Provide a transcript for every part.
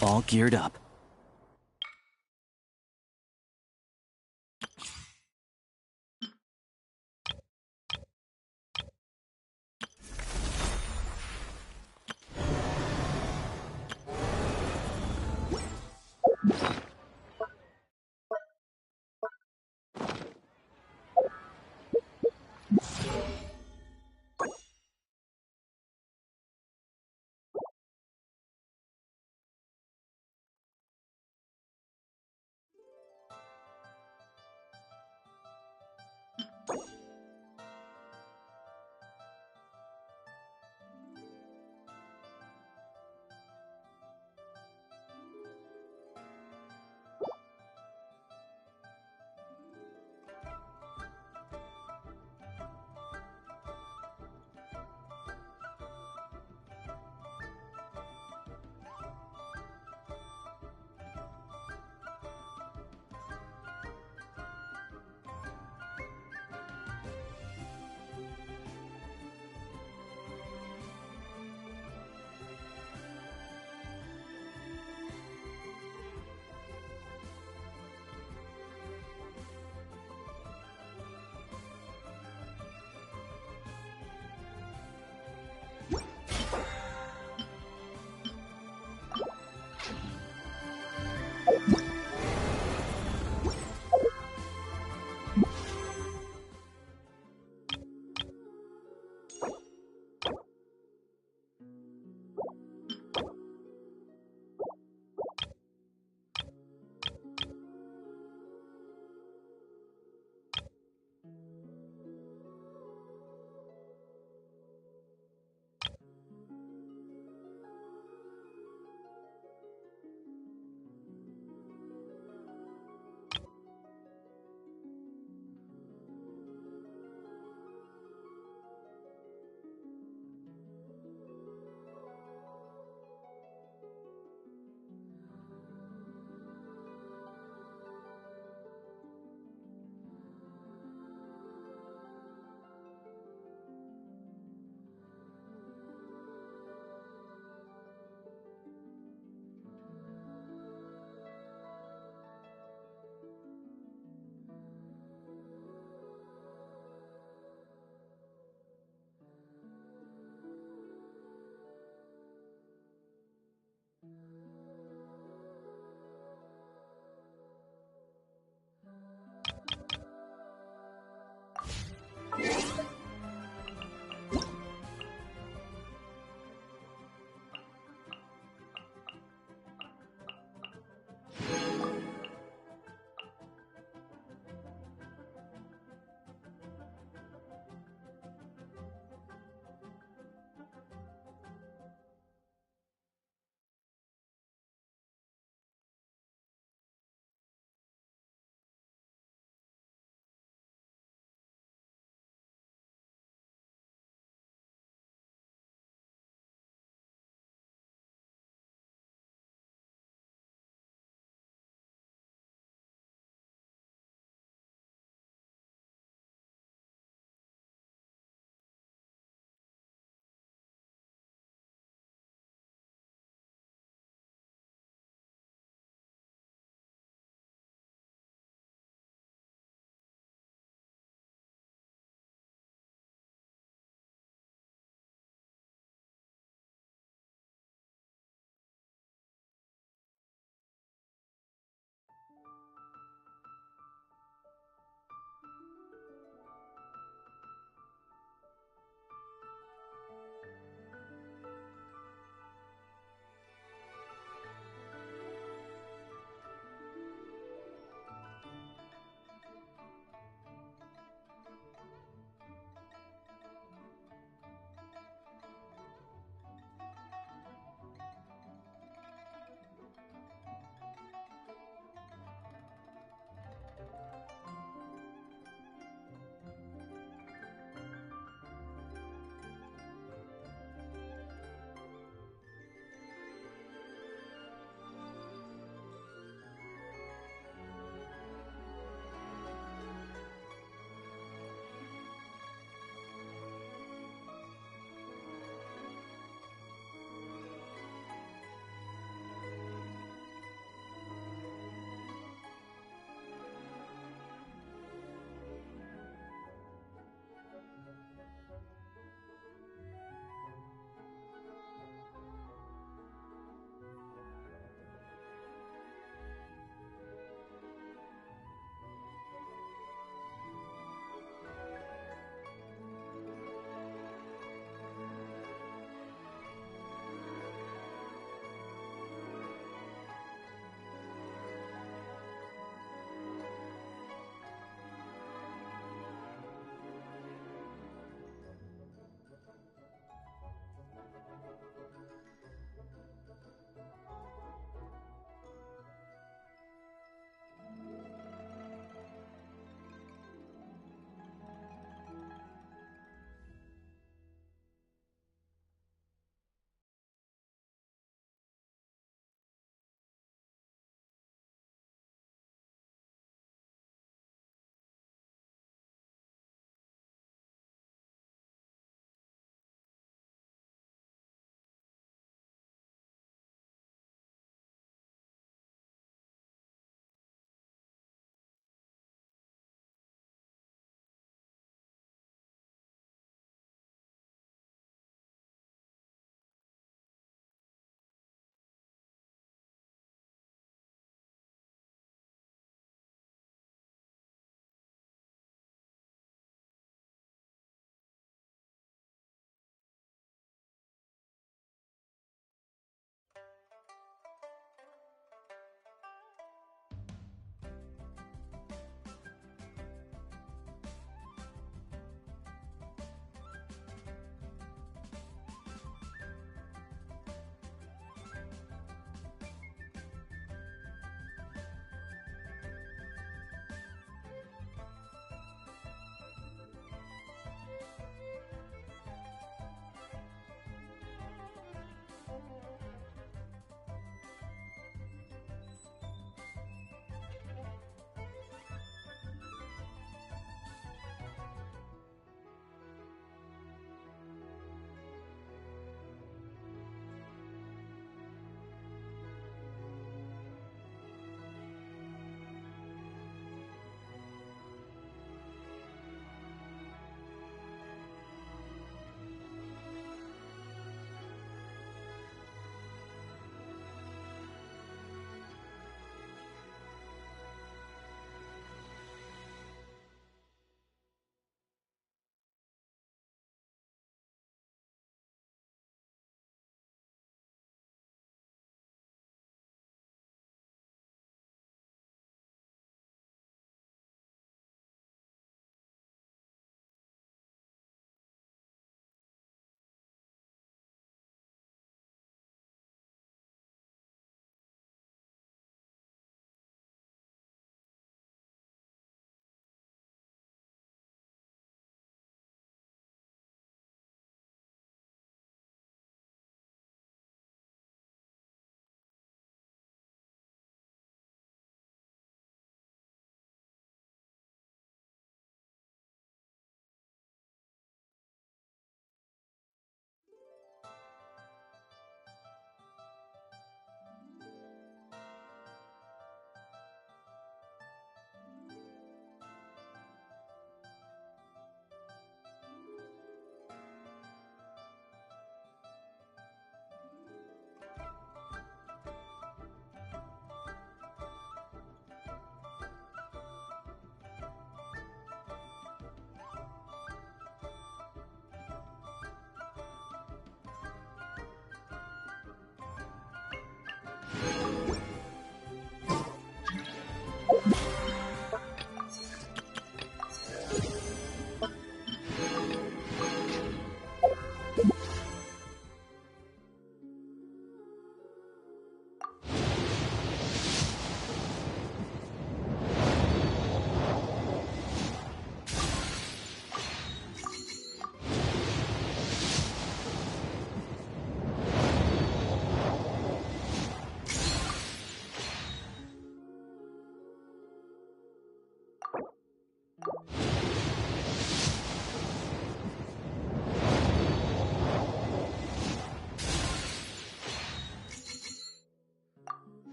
All geared up.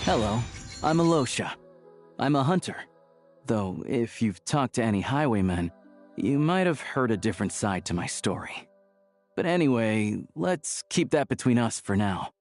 Hello, I'm Alosha. I'm a hunter. Though, if you've talked to any highwaymen, you might have heard a different side to my story. But anyway, let's keep that between us for now.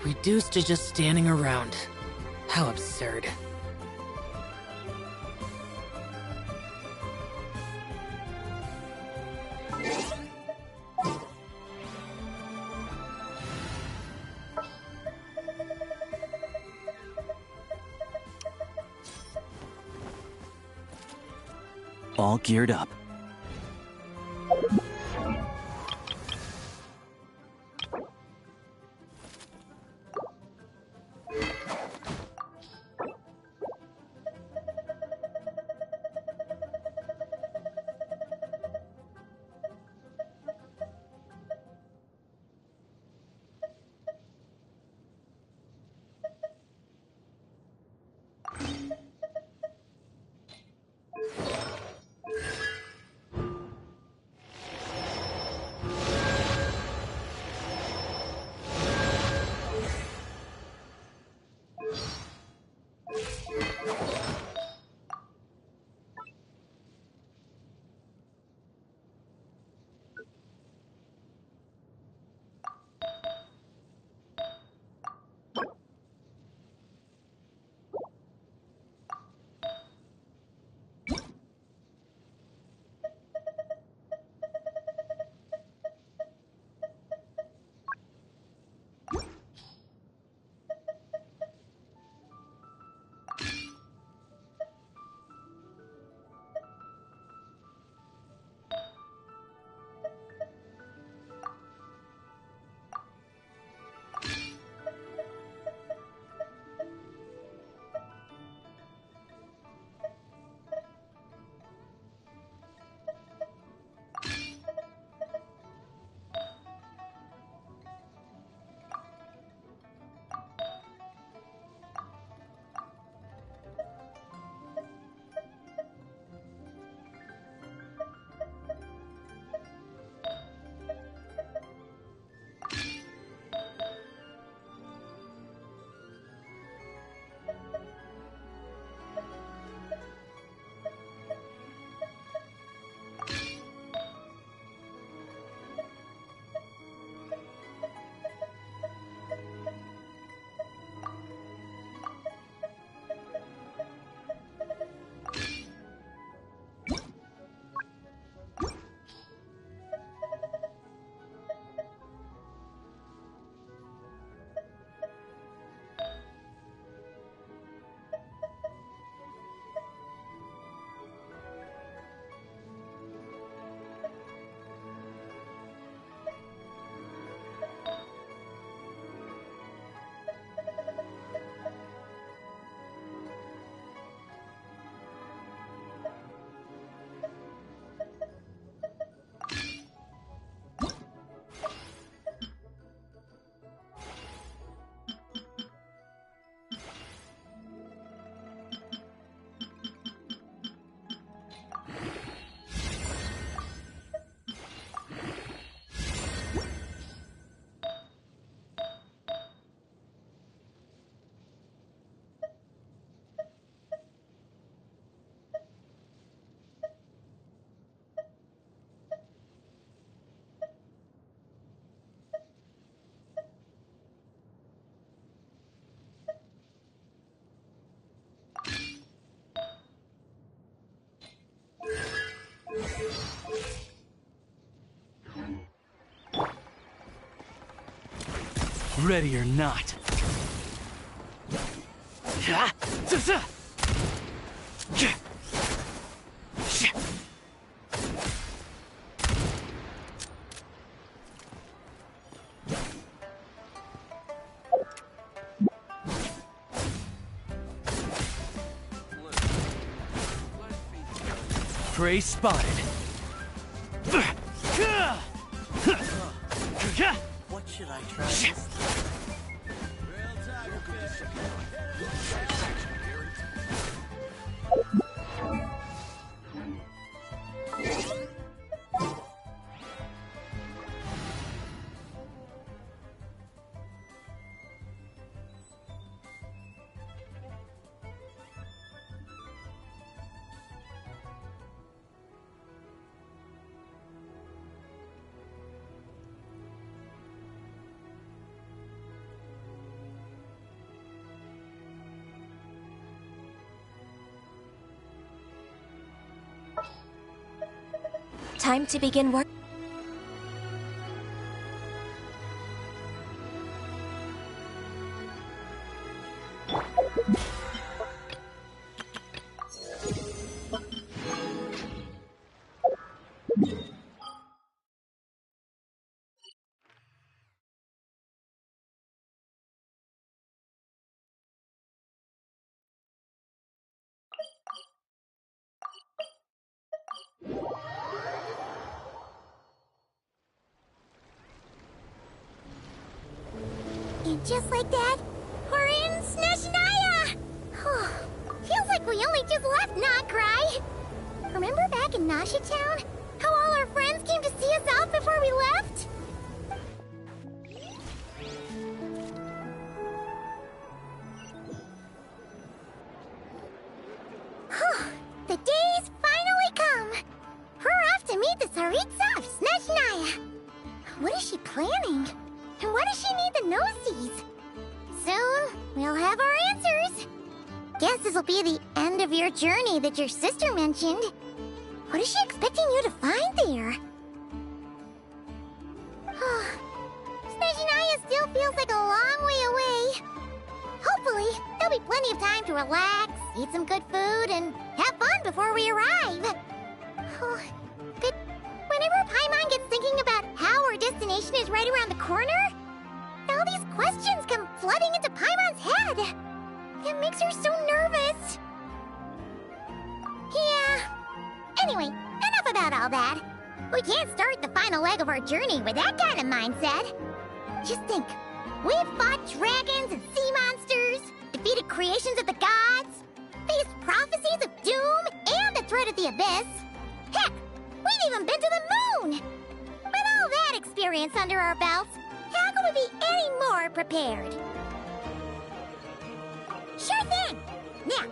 Reduced to just standing around. How absurd. All geared up. Ready or not. Prey spotted. What should I try this time? Time to begin work. And just like that, we're in Snezhnaya! Feels like we only just left Notcry. Remember back in Nasha Town? How all our friends came to see us off before we left? The day's finally come! We're off to meet the Tsaritsa of Snezhnaya! What is she planning? And why does she need the gnosies? Soon, we'll have our answers. Guess this'll be the end of your journey that your sister mentioned. What is she expecting you to find there? Snezhnaya still feels like a long way away. Hopefully, there'll be plenty of time to relax, eat some good food, and have fun before we arrive. But whenever Paimon gets thinking about how our destination is right around the corner, all these questions come flooding into Paimon's head. It makes her so nervous. Yeah. Anyway, enough about all that. We can't start the final leg of our journey with that kind of mindset. Just think. We've fought dragons and sea monsters, defeated creations of the gods, faced prophecies of doom and the threat of the abyss. Heck, we've even been to the moon! With all that experience under our belts, how could we be any more prepared? Sure thing! Now,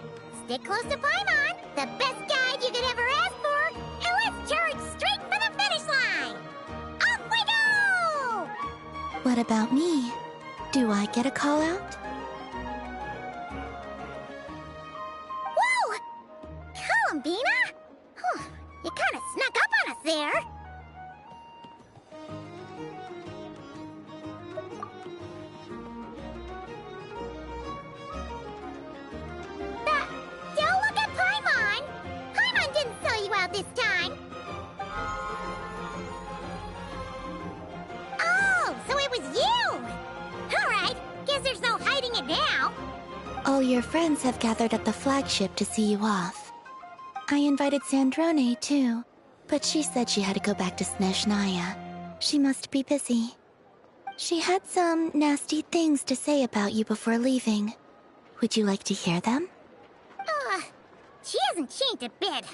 stick close to Paimon, the best guide you could ever ask for, and let's charge straight for the finish line! Off we go! What about me? Do I get a call out? Whoa! Columbina? You kinda snuck up on us there. Don't look at Paimon! Paimon didn't sell you out this time. Oh, so it was you! Alright, guess there's no hiding it now. All your friends have gathered at the flagship to see you off. I invited Sandrone too, but she said she had to go back to Snezhnaya. She must be busy. She had some nasty things to say about you before leaving. Would you like to hear them? She hasn't changed a bit.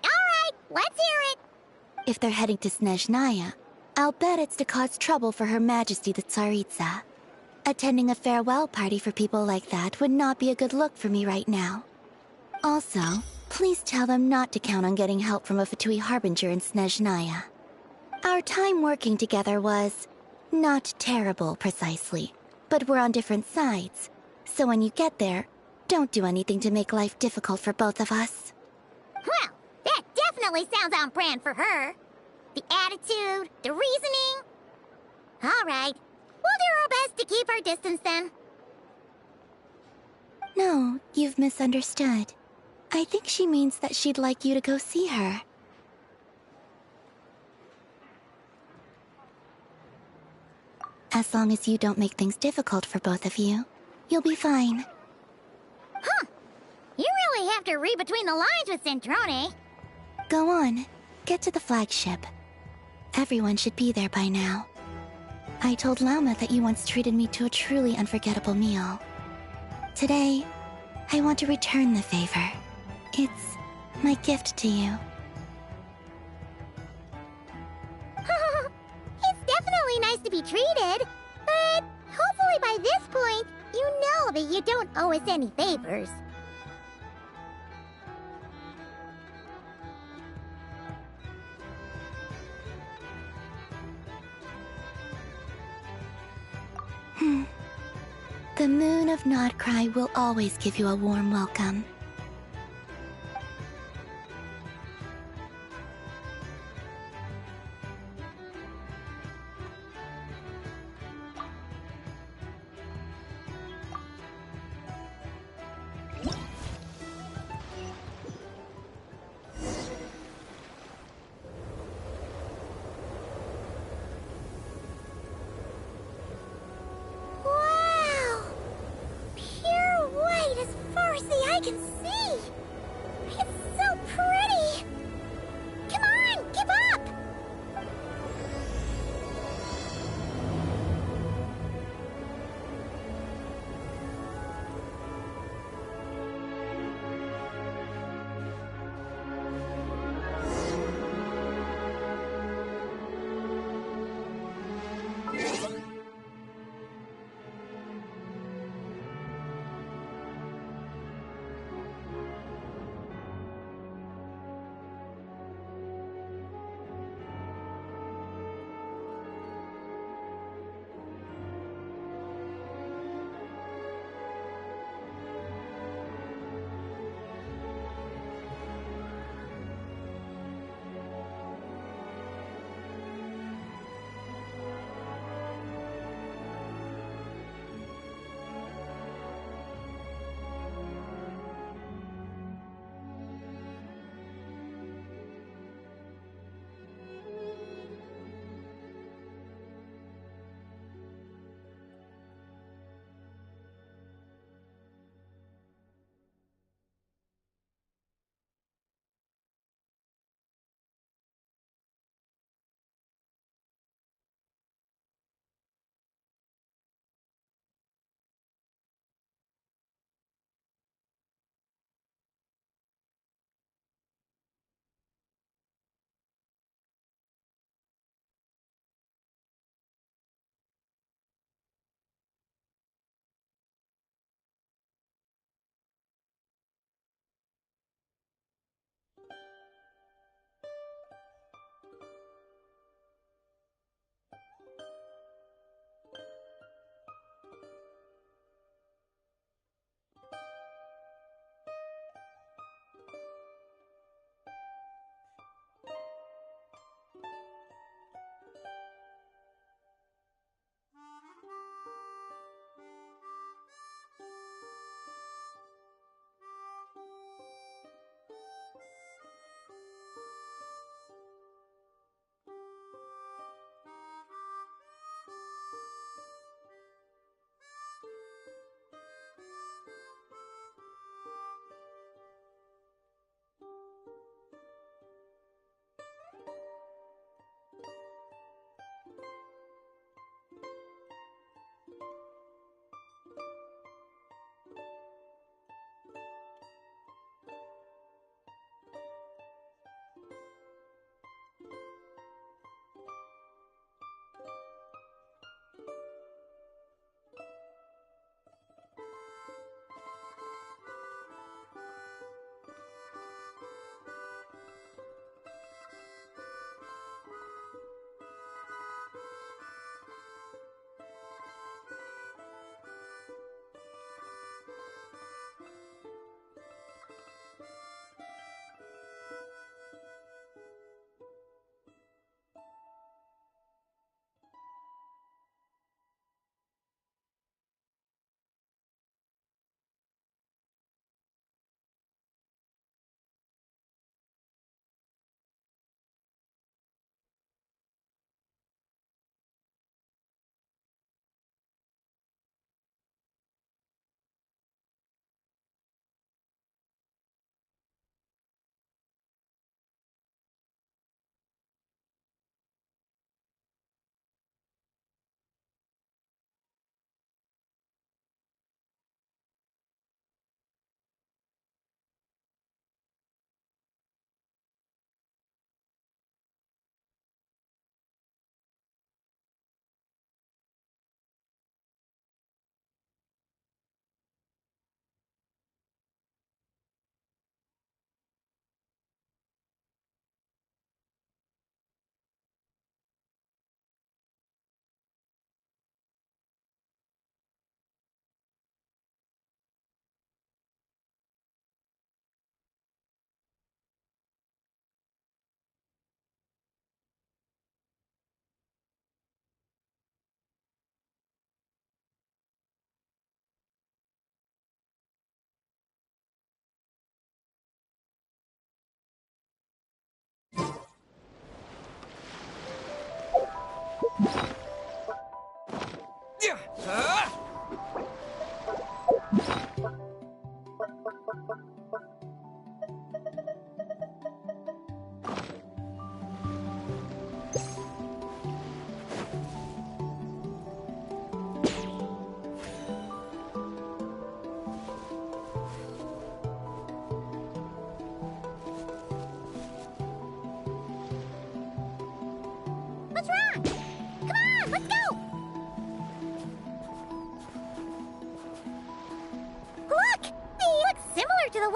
Alright, let's hear it. If they're heading to Snezhnaya, I'll bet it's to cause trouble for Her Majesty the Tsaritsa. Attending a farewell party for people like that would not be a good look for me right now. Also, please tell them not to count on getting help from a Fatui Harbinger in Snezhnaya. Our time working together was not terrible, precisely, but we're on different sides. So when you get there, don't do anything to make life difficult for both of us. Well, that definitely sounds on brand for her. The attitude, the reasoning. All right, we'll do our best to keep our distance then. No, you've misunderstood. I think she means that she'd like you to go see her. As long as you don't make things difficult for both of you, you'll be fine. You really have to read between the lines with Centrone. Go on, get to the flagship. Everyone should be there by now. I told Lauma that you once treated me to a truly unforgettable meal. Today, I want to return the favor. It's my gift to you. It's definitely nice to be treated, but hopefully by this point, you know that you don't owe us any favors. The moon of Notcry will always give you a warm welcome.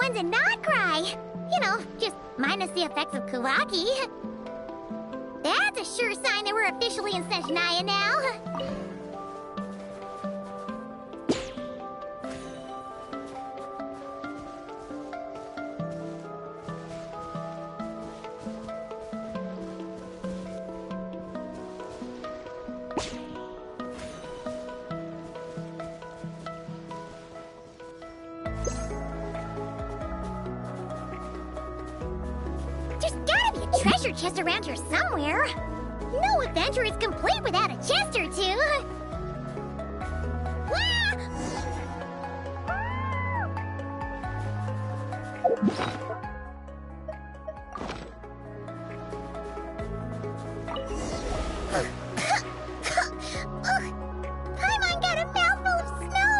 ones and not cry. You know, just minus the effects of Kawaki. That's a sure sign that we're officially in Snezhnaya now. There's gotta be a treasure chest around here somewhere. No adventure is complete without a chest or two. Paimon got a mouthful of snow.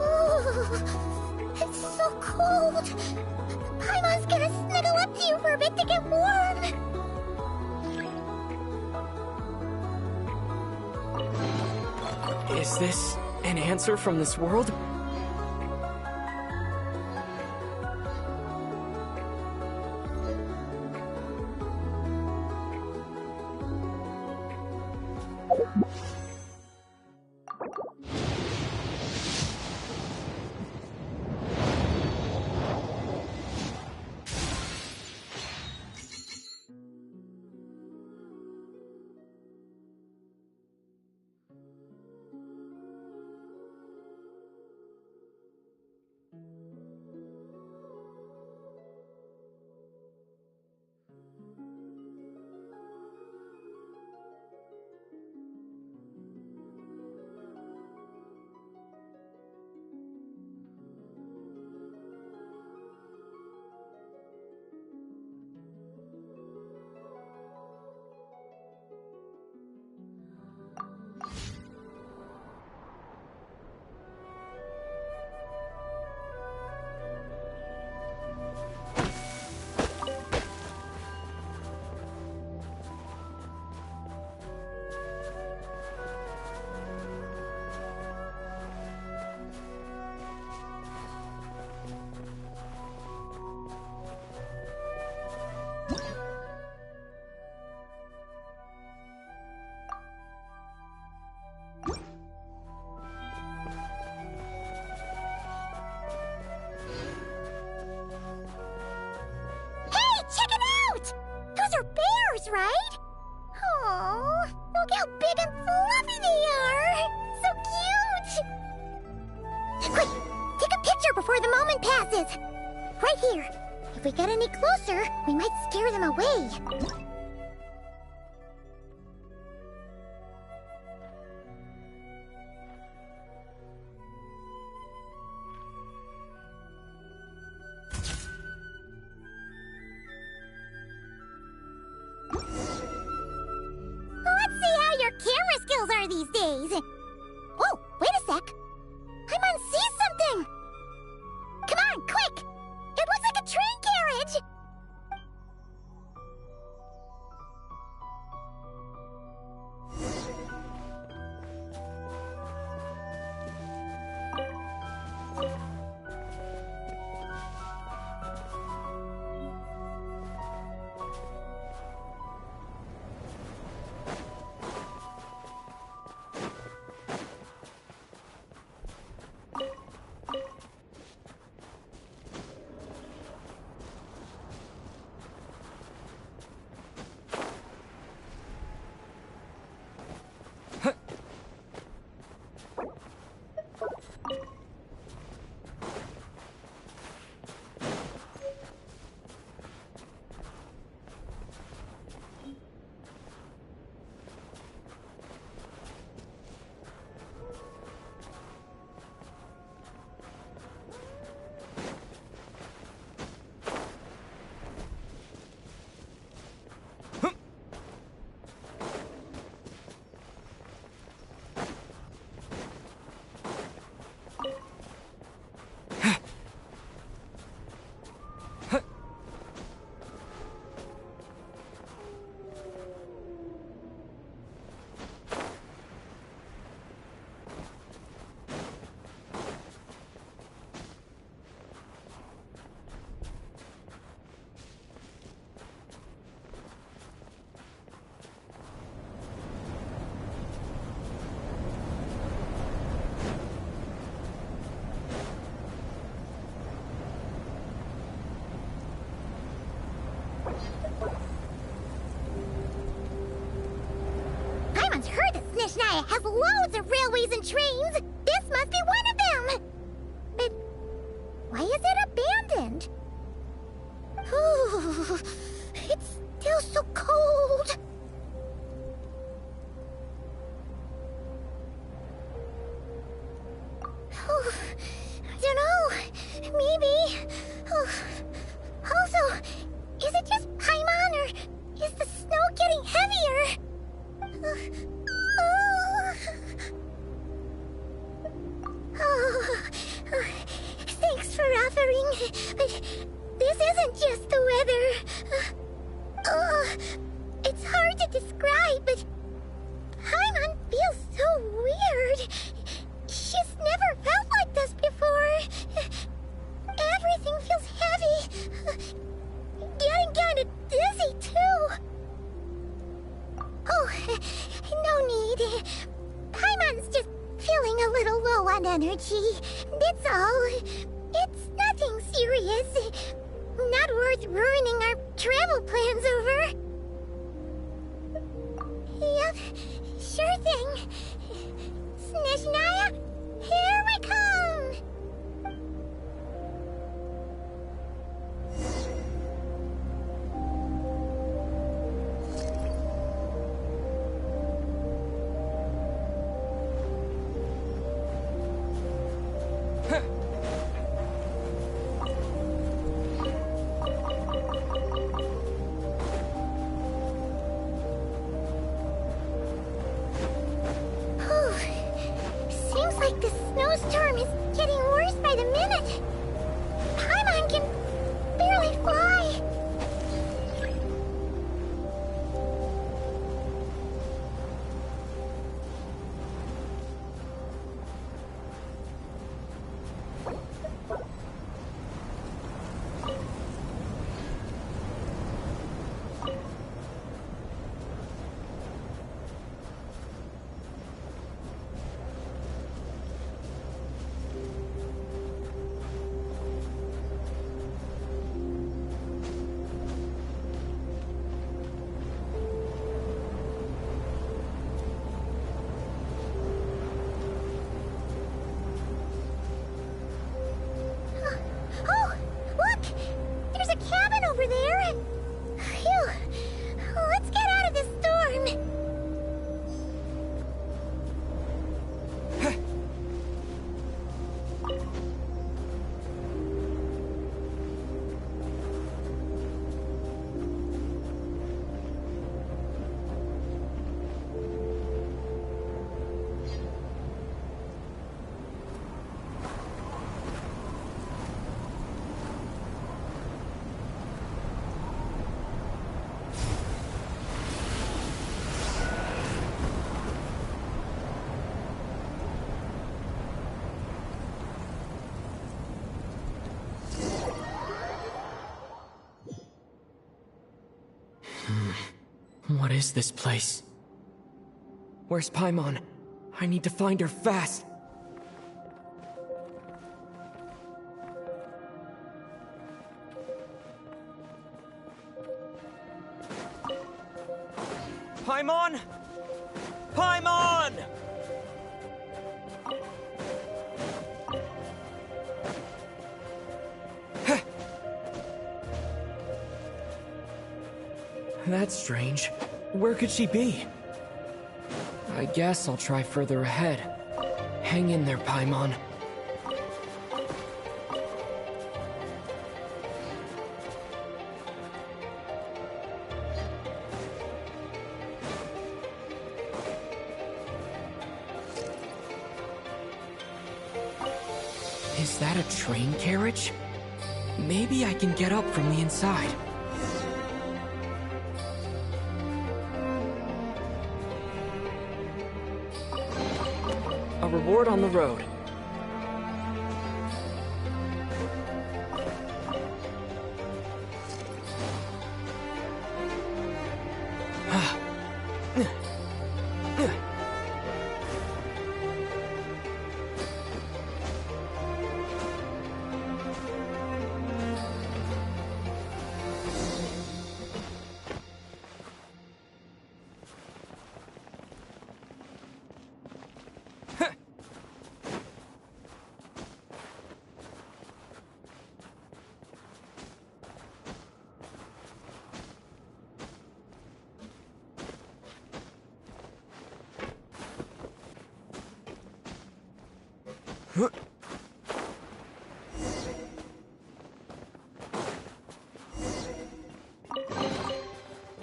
Ooh, it's so cold. Paimon's gonna snuggle up to you for a bit to get warm. Is this an answer from this world? Right? Oh, look how big and fluffy they are! So cute! Quick, take a picture before the moment passes. Right here. If we get any closer, we might scare them away. These days. Whoa, wait a sec. Paimon sees something. Come on, quick. It looks like a train carriage. Paimon's heard that Snezhnaya has loads of railways and trains. This must be one of them. But why is it abandoned? Ooh, it's still so cold. Oh, I don't know. Maybe. Oh. Also, is it just Paimon or is the snow getting heavier? Thanks for offering, but this isn't just the weather. It's hard to describe, but Paimon feels so weird. She's never felt like this before. Everything feels heavy. Getting kinda dizzy, too. Oh, no need. Paimon's just feeling a little low on energy. That's all. It's nothing serious. Not worth ruining our travel plans over. Yep, sure thing. Snezhnaya, here we come! Seems like the snowstorm is getting worse by the minute. Paimon can barely fly. Oh, look! There's a cabin over there! Phew! Let's get out of this storm! What is this place? Where's Paimon? I need to find her fast. Paimon! Paimon! That's strange. Where could she be? I guess I'll try further ahead. Hang in there, Paimon. Is that a train carriage? Maybe I can get up from the inside. A reward on the road.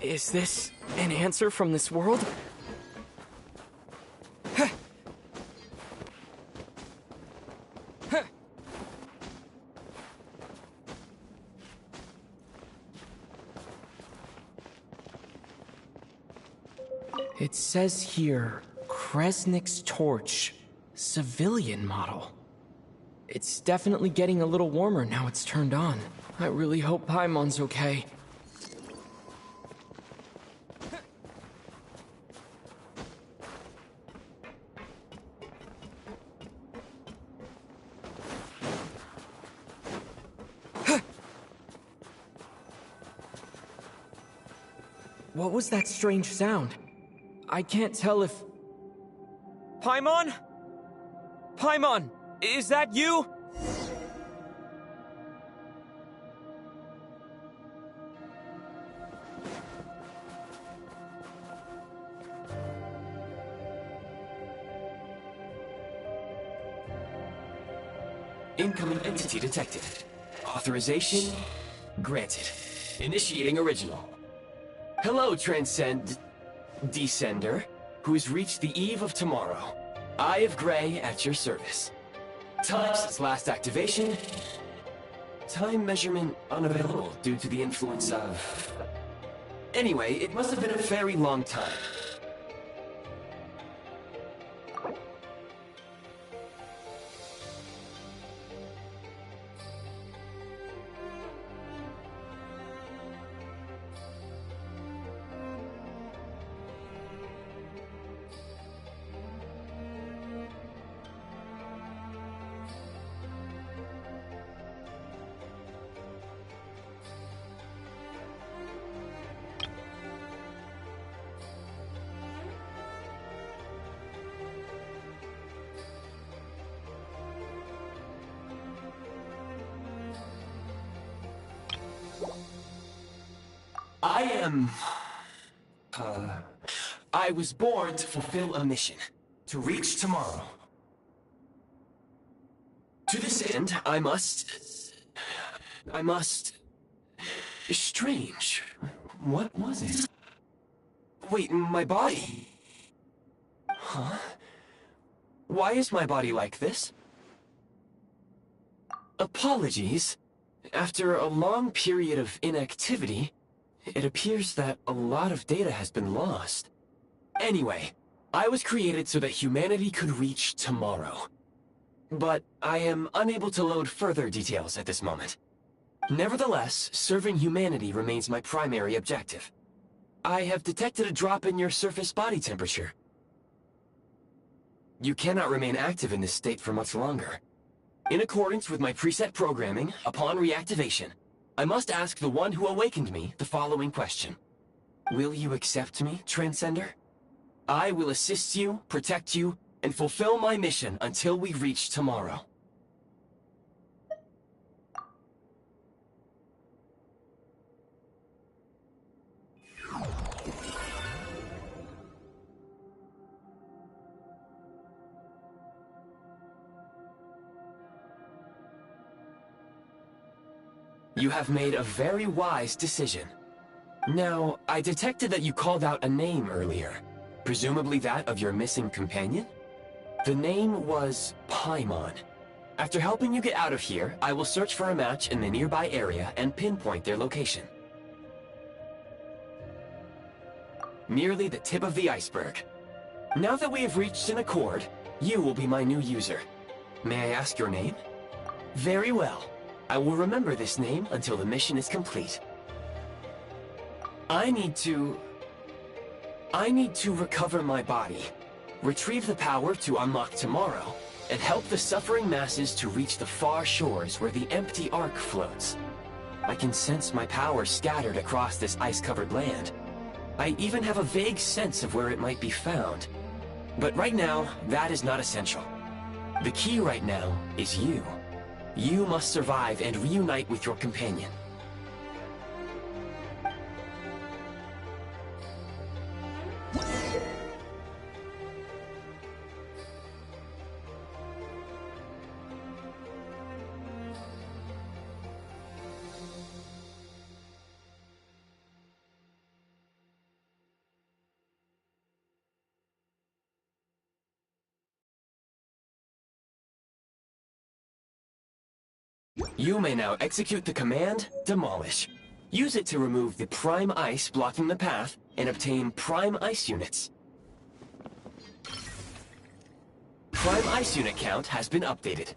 Is this an answer from this world? It says here, Kresnik's torch, civilian model. It's definitely getting a little warmer now it's turned on. I really hope Paimon's okay. What was that strange sound? I can't tell if... Paimon? Paimon, is that you? Incoming entity detected. Authorization granted. Initiating original. Hello, Descender, who's reached the eve of tomorrow. Eye of Grey at your service. Time since last activation. Time measurement unavailable due to the influence of... Anyway, it must have been a very long time. I was born to fulfill a mission, to reach tomorrow. To this end, I must... Strange. What was it? Wait, my body? Huh? Why is my body like this? Apologies. After a long period of inactivity, it appears that a lot of data has been lost. Anyway, I was created so that humanity could reach tomorrow. But I am unable to load further details at this moment. Nevertheless, serving humanity remains my primary objective. I have detected a drop in your surface body temperature. You cannot remain active in this state for much longer. In accordance with my preset programming, upon reactivation, I must ask the one who awakened me the following question. Will you accept me, Transcender? I will assist you, protect you, and fulfill my mission until we reach tomorrow. You have made a very wise decision. Now, I detected that you called out a name earlier. Presumably that of your missing companion? The name was Paimon. After helping you get out of here, I will search for a match in the nearby area and pinpoint their location. Merely the tip of the iceberg. Now that we have reached an accord, you will be my new user. May I ask your name? Very well. I will remember this name until the mission is complete. I need to recover my body, retrieve the power to unlock tomorrow, and help the suffering masses to reach the far shores where the empty Ark floats. I can sense my power scattered across this ice-covered land. I even have a vague sense of where it might be found. But right now, that is not essential. The key right now is you. You must survive and reunite with your companion. You may now execute the command, Demolish. Use it to remove the Prime Ice blocking the path and obtain Prime Ice units. Prime Ice unit count has been updated.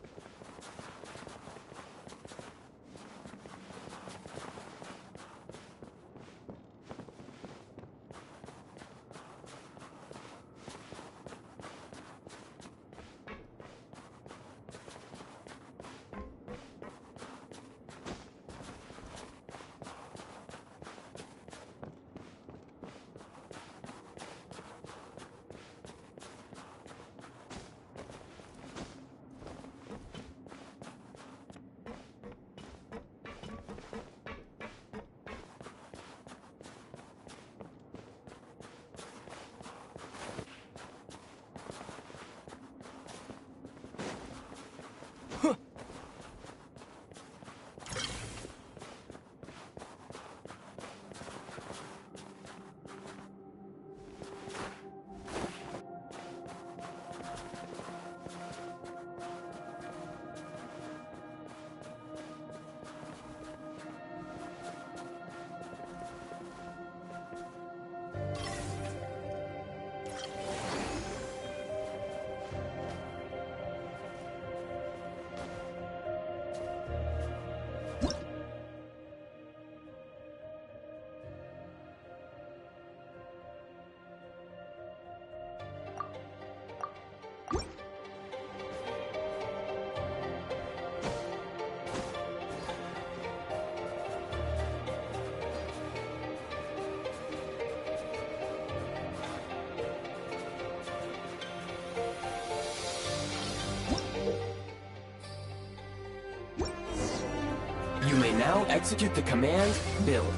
You may now execute the command, Build.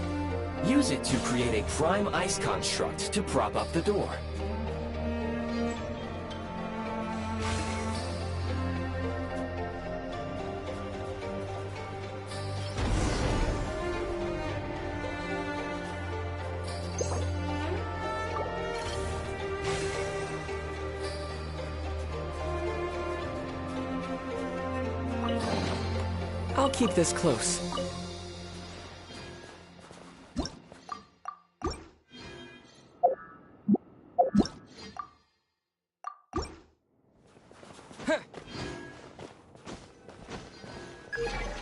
Use it to create a Prime Ice construct to prop up the door. I'll keep this close.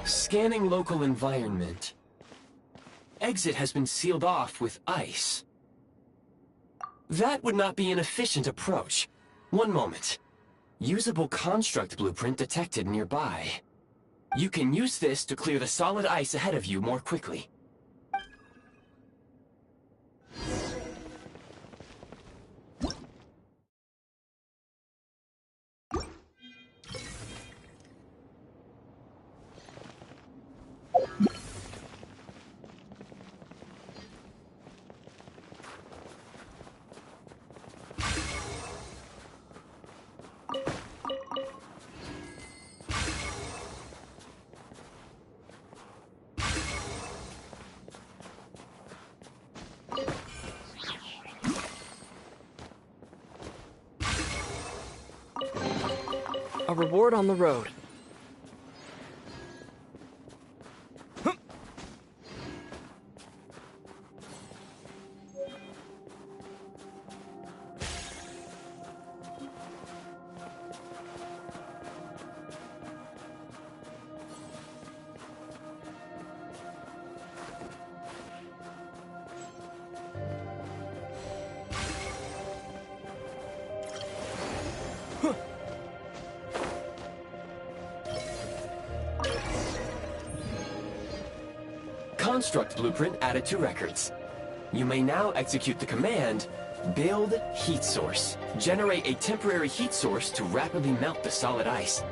Scanning local environment. Exit has been sealed off with ice. That would not be an efficient approach. One moment. Usable construct blueprint detected nearby. You can use this to clear the solid ice ahead of you more quickly. A reward on the road. Construct blueprint added to records. You may now execute the command, Build Heat Source. Generate a temporary heat source to rapidly melt the solid ice.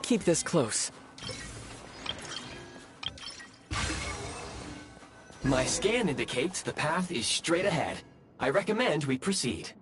keep this close. My scan indicates the path is straight ahead. I recommend we proceed.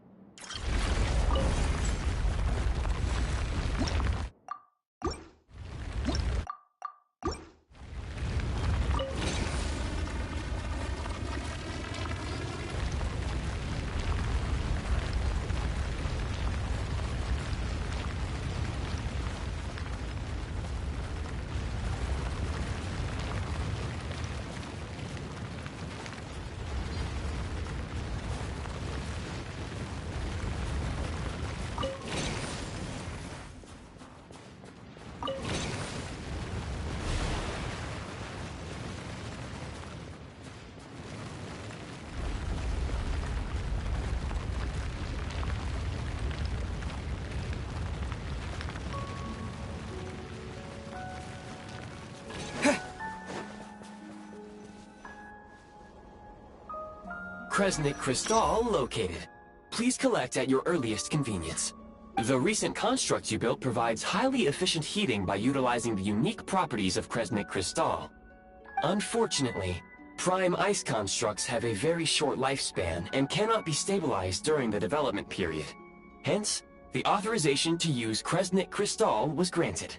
Kresnik Crystal located. Please collect at your earliest convenience. The recent construct you built provides highly efficient heating by utilizing the unique properties of Kresnik Crystal. Unfortunately, prime ice constructs have a very short lifespan and cannot be stabilized during the development period. Hence, the authorization to use Kresnik Crystal was granted.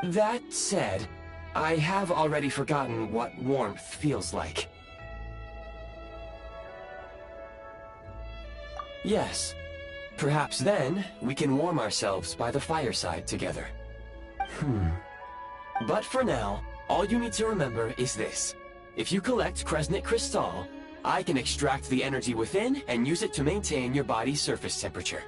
That said, I have already forgotten what warmth feels like. Yes. Perhaps then, we can warm ourselves by the fireside together. But for now, all you need to remember is this. If you collect Kresnik Crystal, I can extract the energy within and use it to maintain your body's surface temperature.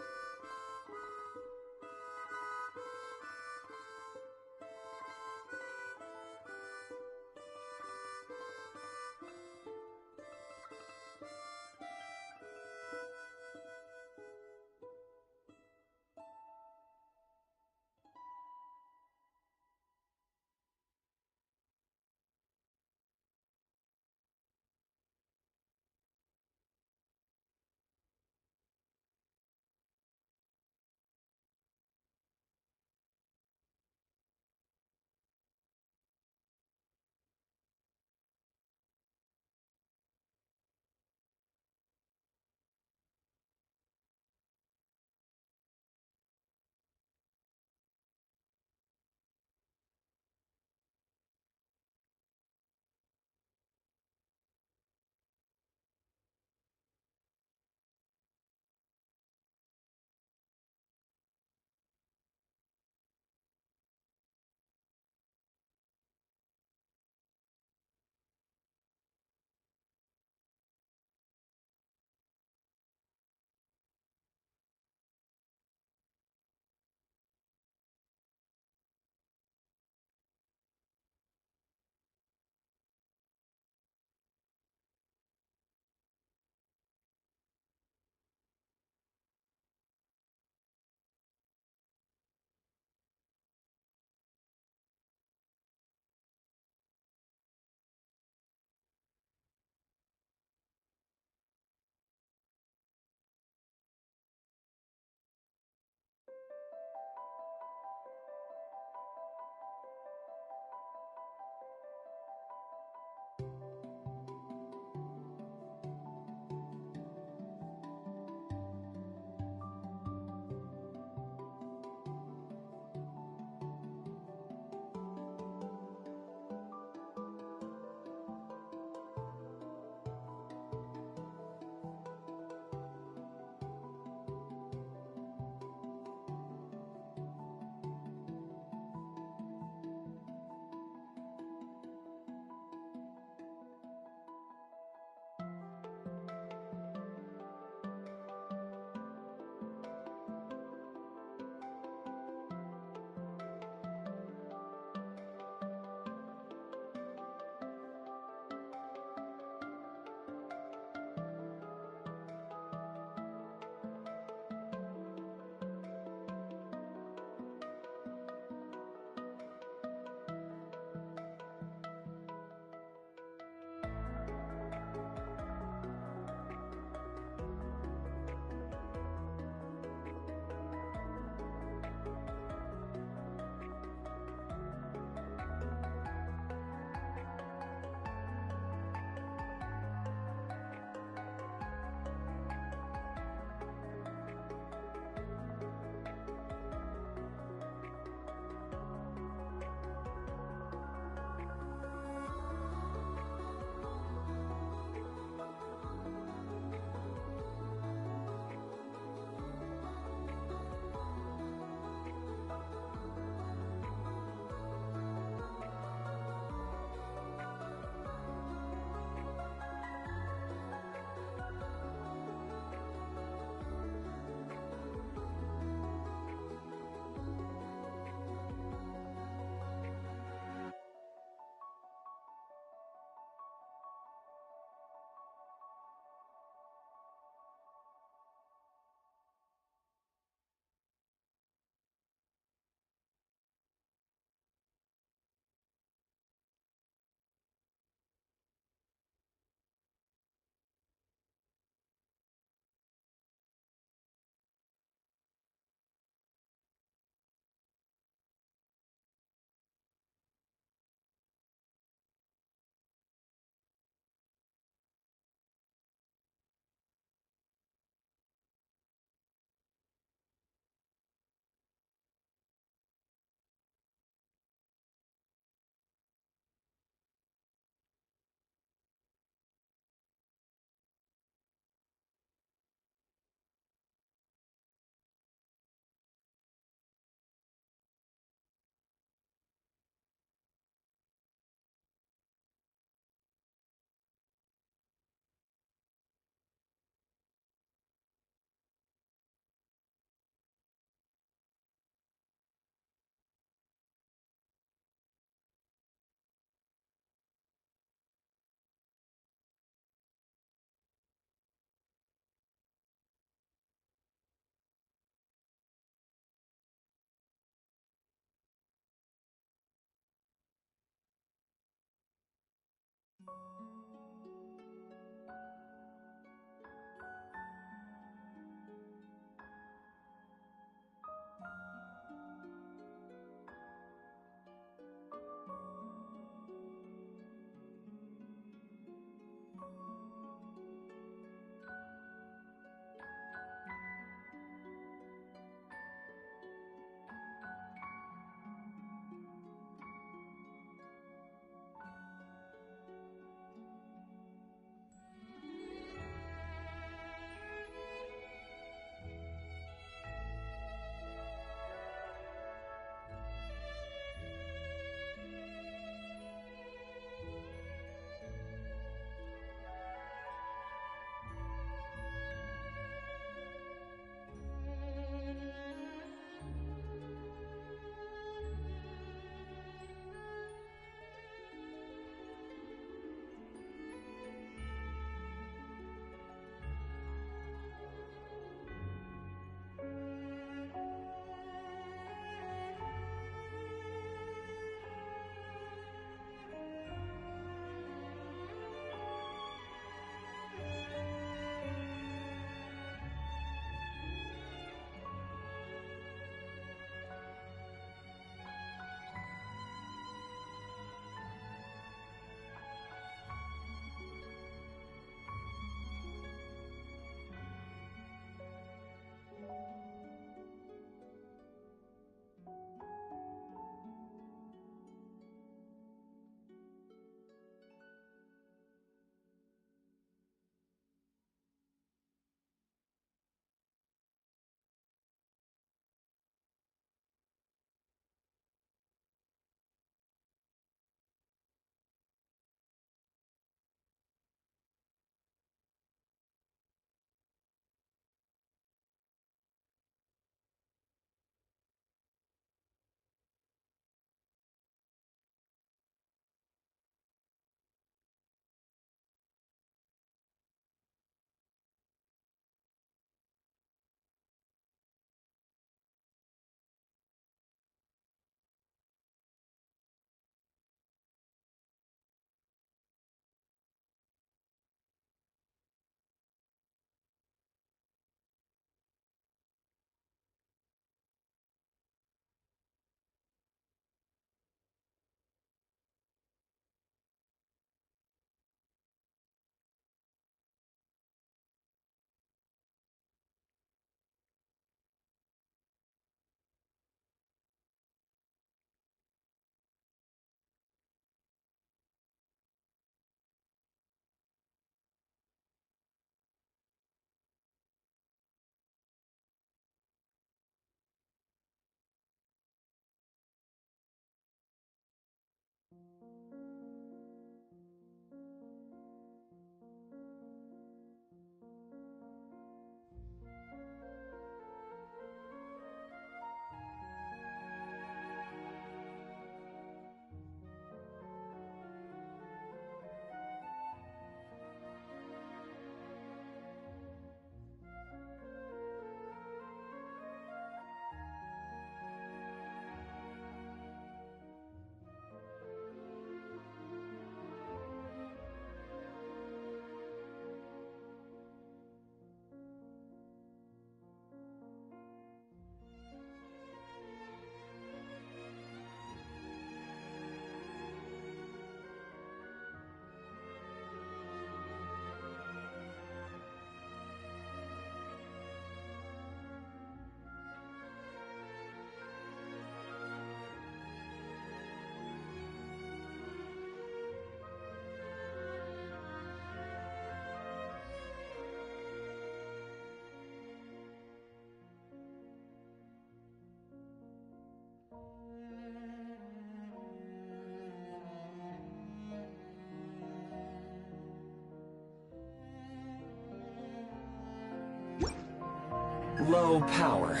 Low power.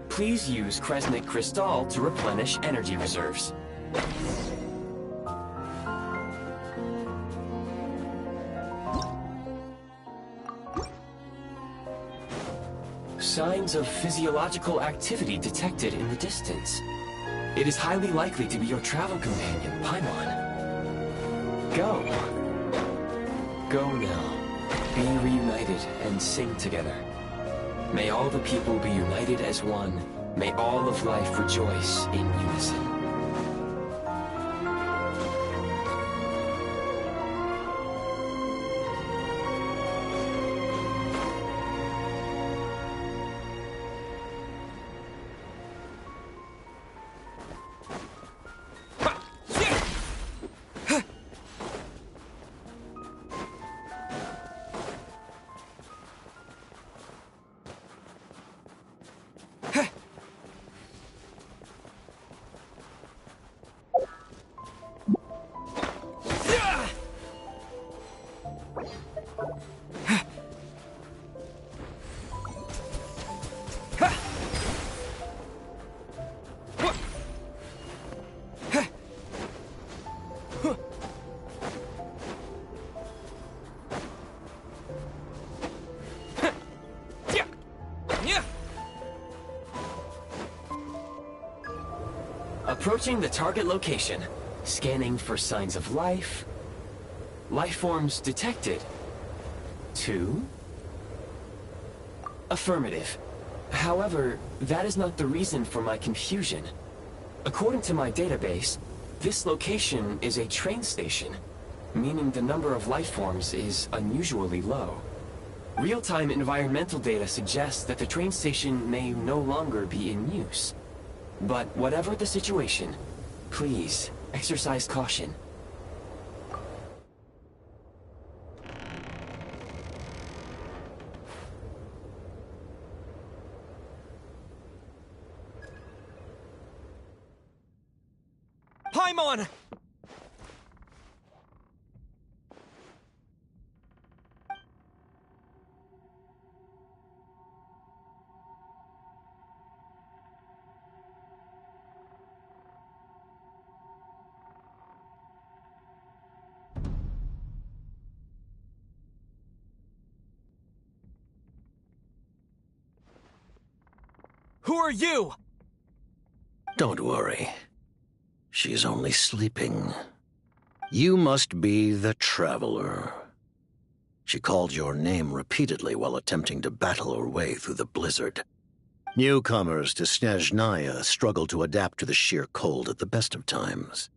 Please use Kresnik Crystal to replenish energy reserves. Signs of physiological activity detected in the distance. It is highly likely to be your travel companion, Paimon. Go. Go now. Be reunited and sing together. May all the people be united as one. May all of life rejoice in unison. Approaching the target location. Scanning for signs of life. Life forms detected. 2. Affirmative. However, that is not the reason for my confusion. According to my database, this location is a train station, meaning the number of life forms is unusually low. Real-time environmental data suggests that the train station may no longer be in use. But whatever the situation, please exercise caution. Paimon! Who are you? Don't worry. She's only sleeping. You must be the Traveler. She called your name repeatedly while attempting to battle her way through the blizzard. Newcomers to Snezhnaya struggle to adapt to the sheer cold at the best of times.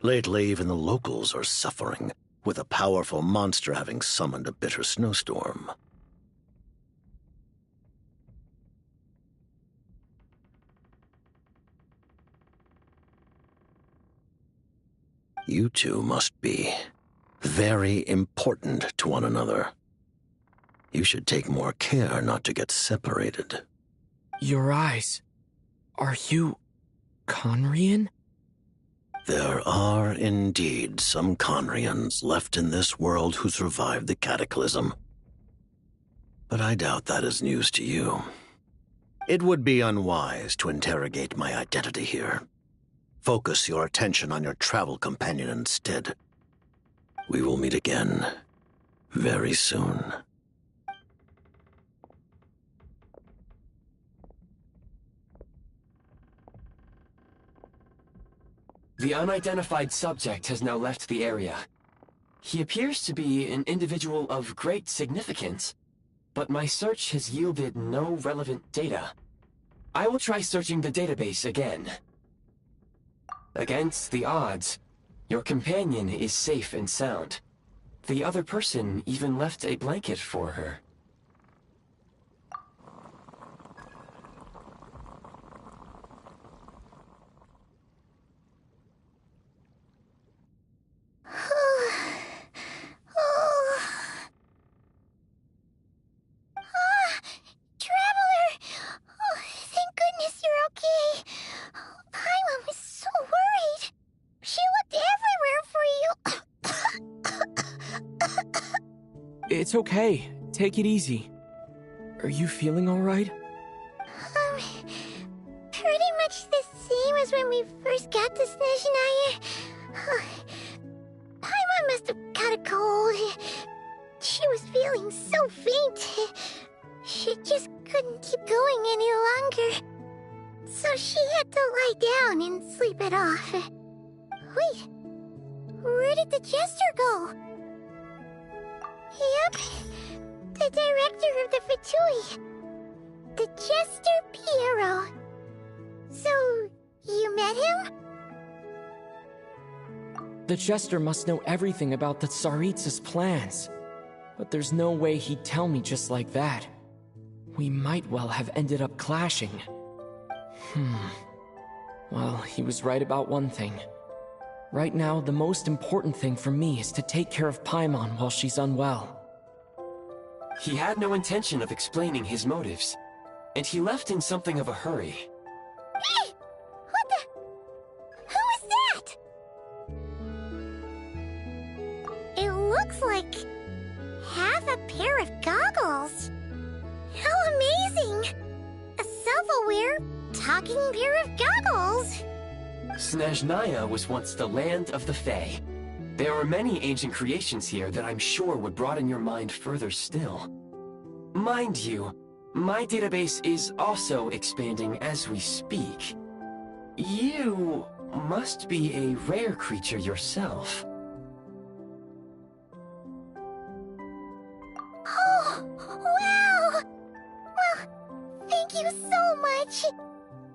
Lately, even the locals are suffering, with a powerful monster having summoned a bitter snowstorm. You two must be very important to one another. You should take more care not to get separated. Your eyes. Are you Conrian? There are indeed some Conrians left in this world who survived the cataclysm. But I doubt that is news to you. It would be unwise to interrogate my identity here. Focus your attention on your travel companion instead. We will meet again very soon. The unidentified subject has now left the area. He appears to be an individual of great significance, but my search has yielded no relevant data. I will try searching the database again. Against the odds, your companion is safe and sound. The other person even left a blanket for her. It's okay. Take it easy. Are you feeling alright? Pretty much the same as when we first got to Snezhnaya. Paimon must have got a cold. She was feeling so faint. She just couldn't keep going any longer. So she had to lie down and sleep it off. Wait, where did the jester go? Yep, the director of the Fatui. The Jester Piero. So, you met him? The Jester must know everything about the Tsaritsa's plans. But there's no way he'd tell me just like that. We might well have ended up clashing. Well, he was right about one thing. Right now, the most important thing for me is to take care of Paimon while she's unwell. He had no intention of explaining his motives, and he left in something of a hurry. Hey! What the... Who is that? It looks like... half a pair of goggles. How amazing! A self-aware, talking pair of goggles. Snezhnaya was once the land of the Fae. There are many ancient creations here that I'm sure would broaden your mind further still. Mind you, my database is also expanding as we speak. You must be a rare creature yourself. Oh, wow! Well, thank you so much.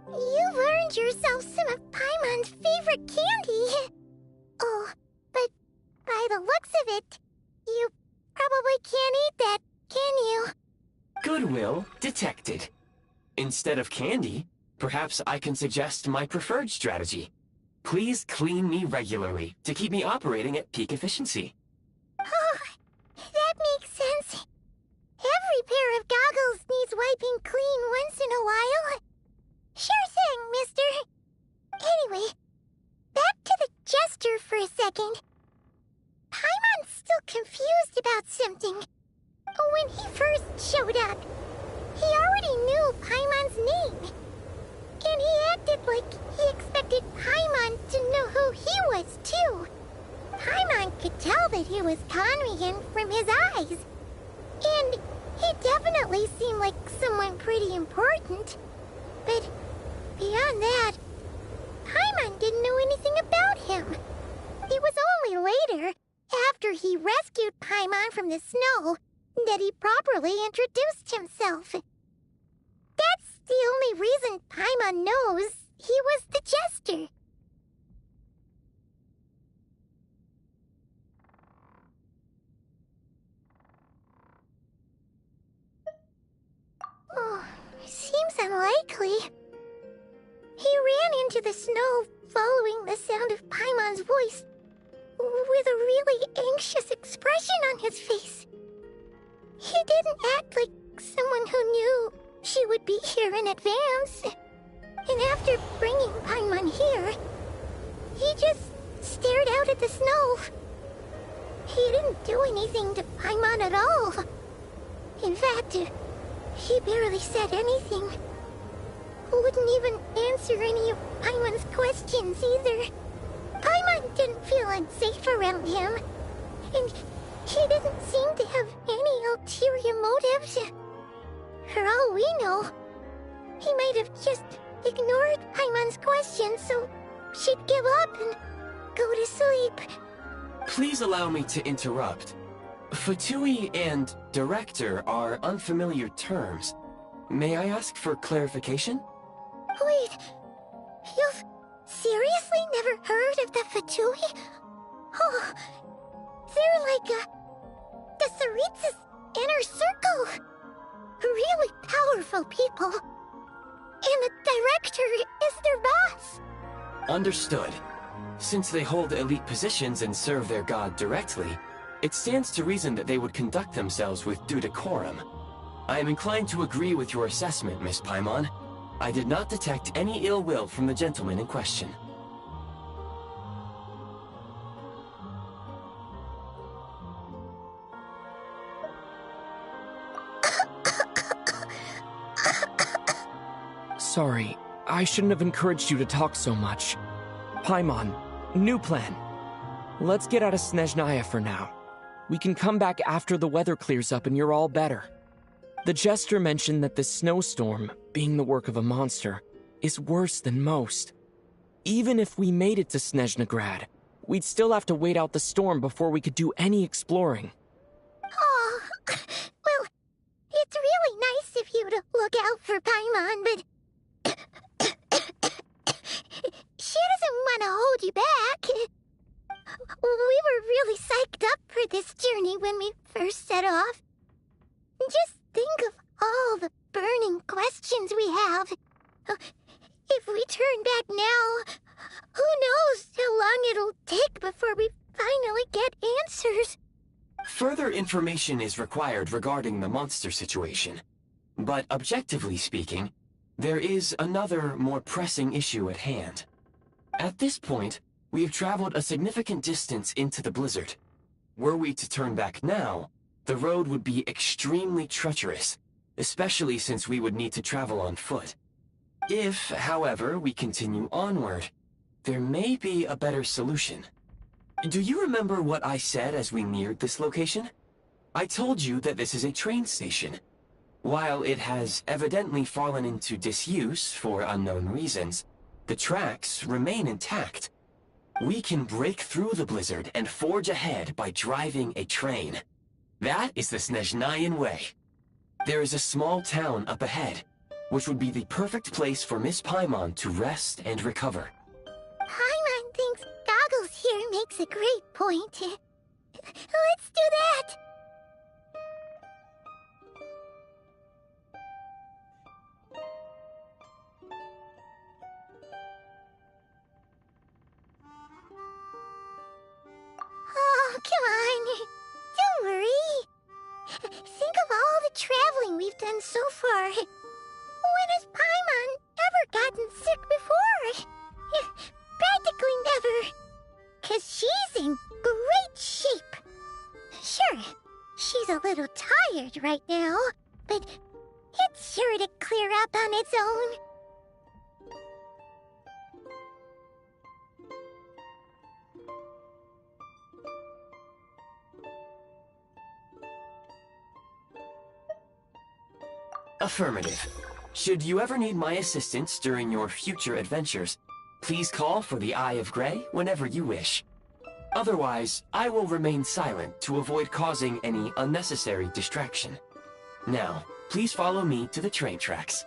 You've earned yourself some of Paimon's favorite candy. Oh, but by the looks of it, you probably can't eat that, can you? Goodwill detected. Instead of candy, perhaps I can suggest my preferred strategy. Please clean me regularly to keep me operating at peak efficiency. Oh, that makes sense. Every pair of goggles needs wiping clean once in a while. Sure thing, mister. Anyway, back to the Jester for a second. Paimon's still confused about something. When he first showed up, he already knew Paimon's name. And he acted like he expected Paimon to know who he was, too. Paimon could tell that he was Conrian from his eyes. And he definitely seemed like someone pretty important. But beyond that, Paimon didn't know anything about him. It was only later, after he rescued Paimon from the snow, that he properly introduced himself. That's the only reason Paimon knows he was the Jester. Oh, seems unlikely. He ran into the snow following the sound of Paimon's voice, with a really anxious expression on his face. He didn't act like someone who knew she would be here in advance. And after bringing Paimon here, he just stared out at the snow. He didn't do anything to Paimon at all. In fact, he barely said anything. Wouldn't even answer any of Paimon's questions either. Paimon didn't feel unsafe around him, and he didn't seem to have any ulterior motives. For all we know, he might have just ignored Paimon's questions so she'd give up and go to sleep. Please allow me to interrupt. Fatui and director are unfamiliar terms. May I ask for clarification? Wait, you've seriously never heard of the Fatui? Oh, they're like the Tsaritsa's inner circle. Really powerful people. And the director is their boss. Understood. Since they hold elite positions and serve their god directly, it stands to reason that they would conduct themselves with due decorum. I am inclined to agree with your assessment, Miss Paimon. I did not detect any ill will from the gentleman in question. Sorry, I shouldn't have encouraged you to talk so much. Paimon, new plan. Let's get out of Snezhnaya for now. We can come back after the weather clears up and you're all better. The Jester mentioned that this snowstorm, being the work of a monster, is worse than most. Even if we made it to Snezhnegrad, we'd still have to wait out the storm before we could do any exploring. Oh, well, it's really nice of you to look out for Paimon, but she doesn't want to hold you back. We were really psyched up for this journey when we first set off. Just think of all the burning questions we have. If we turn back now, who knows how long it'll take before we finally get answers. Further information is required regarding the monster situation. But objectively speaking, there is another, more pressing issue at hand. At this point, we have traveled a significant distance into the blizzard. Were we to turn back now, the road would be extremely treacherous, especially since we would need to travel on foot. If, however, we continue onward, there may be a better solution. Do you remember what I said as we neared this location? I told you that this is a train station. While it has evidently fallen into disuse for unknown reasons, the tracks remain intact. We can break through the blizzard and forge ahead by driving a train. That is the Snezhnayan way. There is a small town up ahead, which would be the perfect place for Miss Paimon to rest and recover. Paimon thinks Goggles here makes a great point. Let's do that! Oh, come on. Don't worry. Think of all the traveling we've done so far. When has Paimon ever gotten sick before? Practically never. 'Cause she's in great shape. Sure, she's a little tired right now, but it's sure to clear up on its own. Affirmative. Should you ever need my assistance during your future adventures, please call for the Eye of Grey whenever you wish. Otherwise, I will remain silent to avoid causing any unnecessary distraction. Now, please follow me to the train tracks.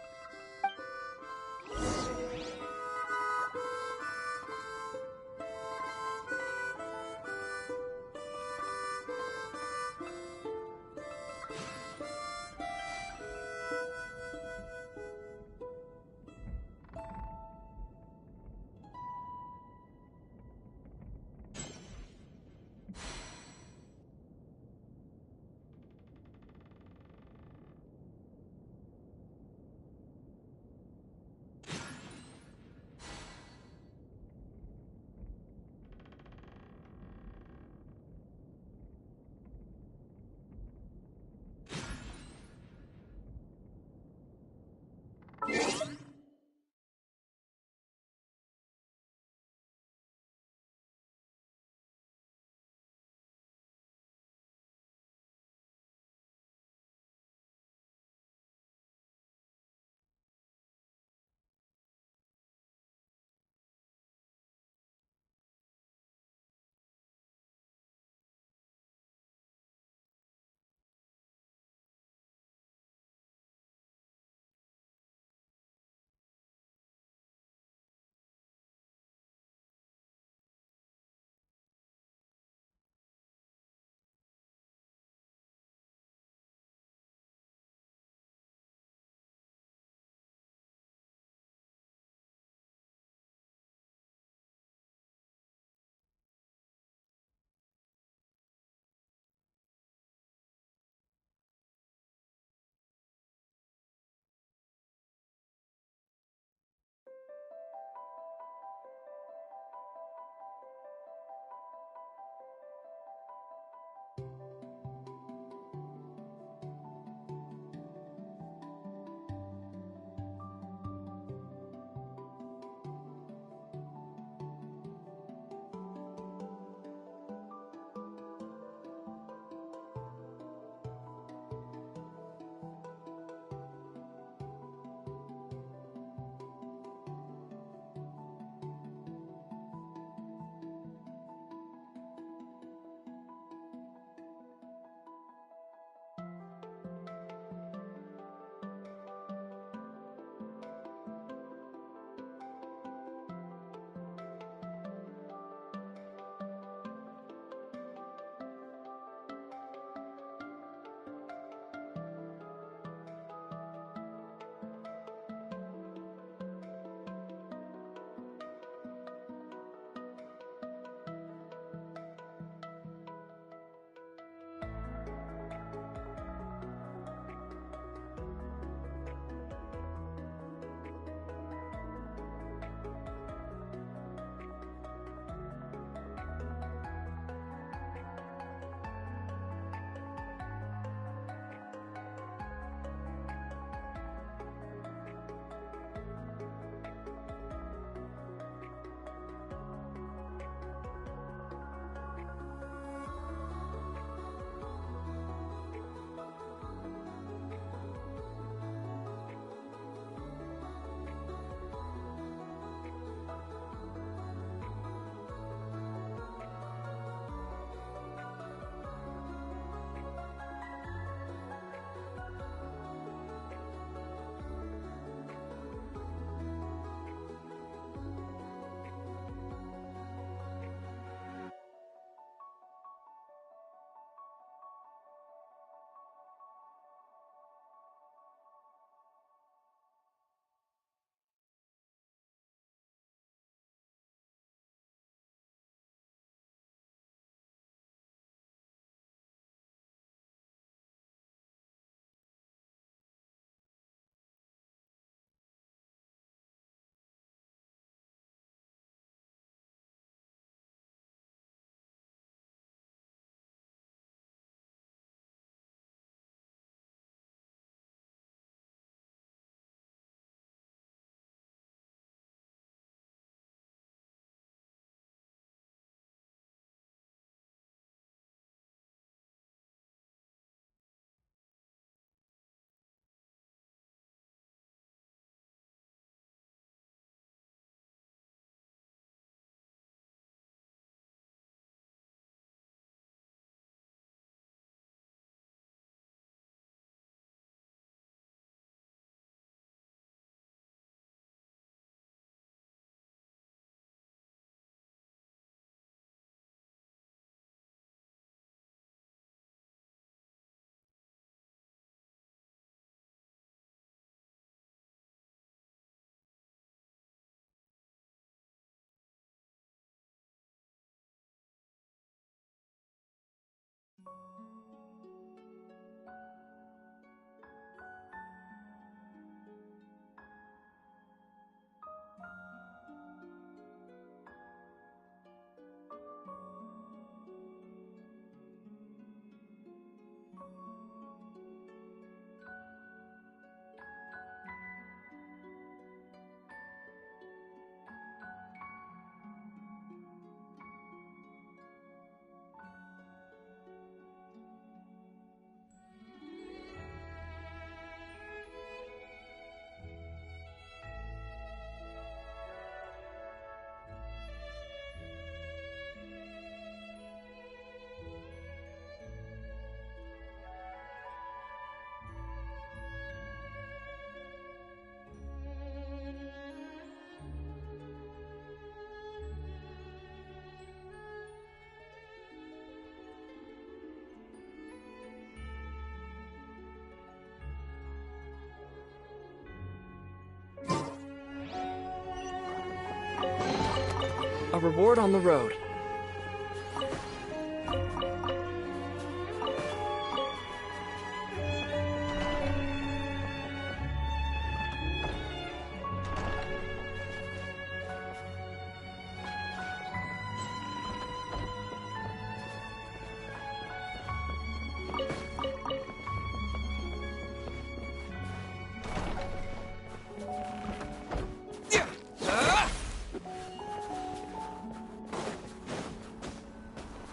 A reward on the road.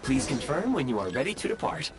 Please confirm when you are ready to depart.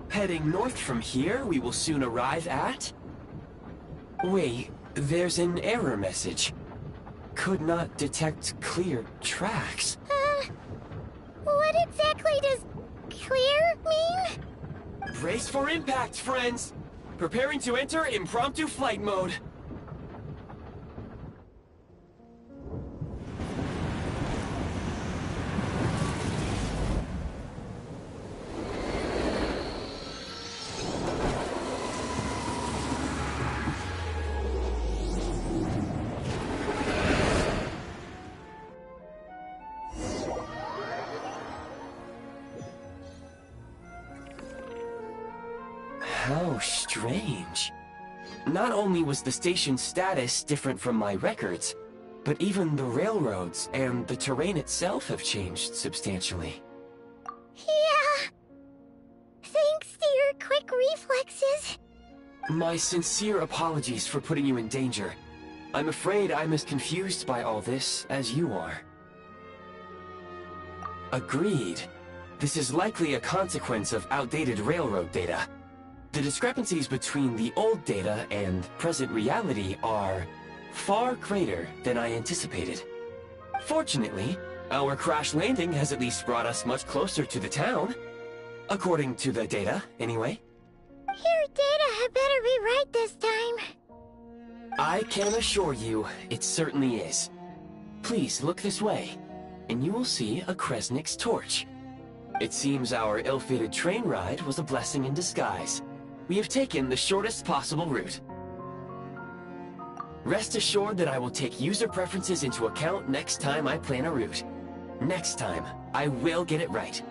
Heading north from here, we will soon arrive at... Wait, there's an error message. Could not detect clear tracks. What exactly does clear mean? Brace for impact, friends! Preparing to enter impromptu flight mode. How strange. Not only was the station's status different from my records, but even the railroads and the terrain itself have changed substantially. Yeah. Thanks to your quick reflexes. My sincere apologies for putting you in danger. I'm afraid I'm as confused by all this as you are. Agreed. This is likely a consequence of outdated railroad data. The discrepancies between the old data and present reality are far greater than I anticipated. Fortunately, our crash landing has at least brought us much closer to the town. According to the data, anyway. Your data had better be right this time. I can assure you, it certainly is. Please look this way, and you will see a Kresnik's torch. It seems our ill-fated train ride was a blessing in disguise. We have taken the shortest possible route. Rest assured that I will take user preferences into account next time I plan a route. Next time, I will get it right.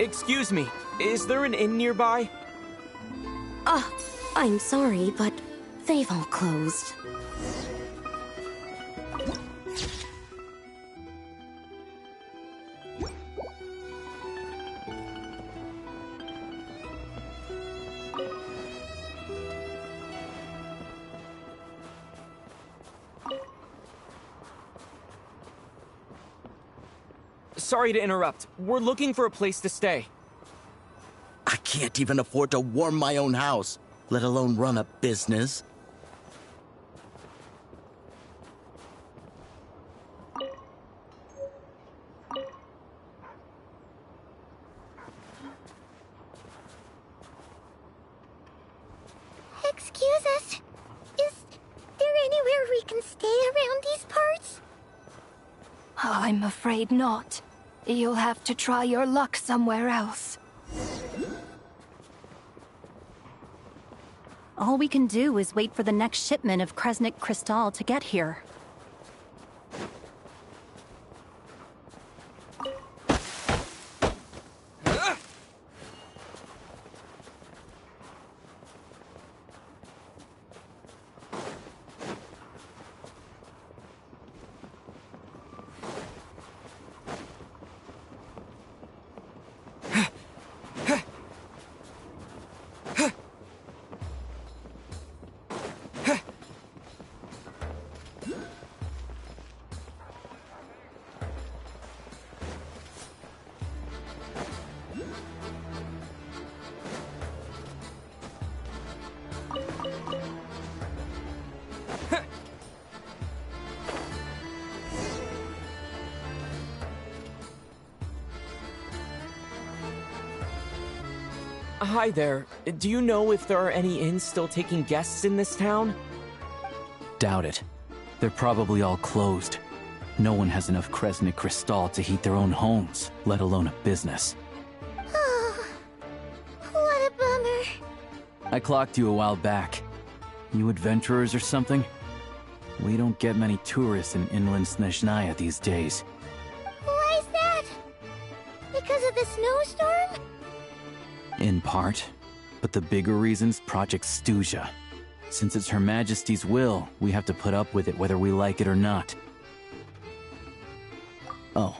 Excuse me, is there an inn nearby? I'm sorry, but they've all closed. Sorry to interrupt. We're looking for a place to stay. I can't even afford to warm my own house, let alone run a business. Excuse us. Is there anywhere we can stay around these parts? I'm afraid not. You'll have to try your luck somewhere else. All we can do is wait for the next shipment of Kresnik Crystal to get here. Hi there. Do you know if there are any inns still taking guests in this town? Doubt it. They're probably all closed. No one has enough Kresnik Crystal to heat their own homes, let alone a business. Oh, what a bummer. I clocked you a while back. You adventurers or something? We don't get many tourists in inland Snezhnaya these days. Why is that? Because of the snowstorm? In part. But the bigger reason's Project Stuja. Since it's Her Majesty's will, we have to put up with it whether we like it or not. Oh,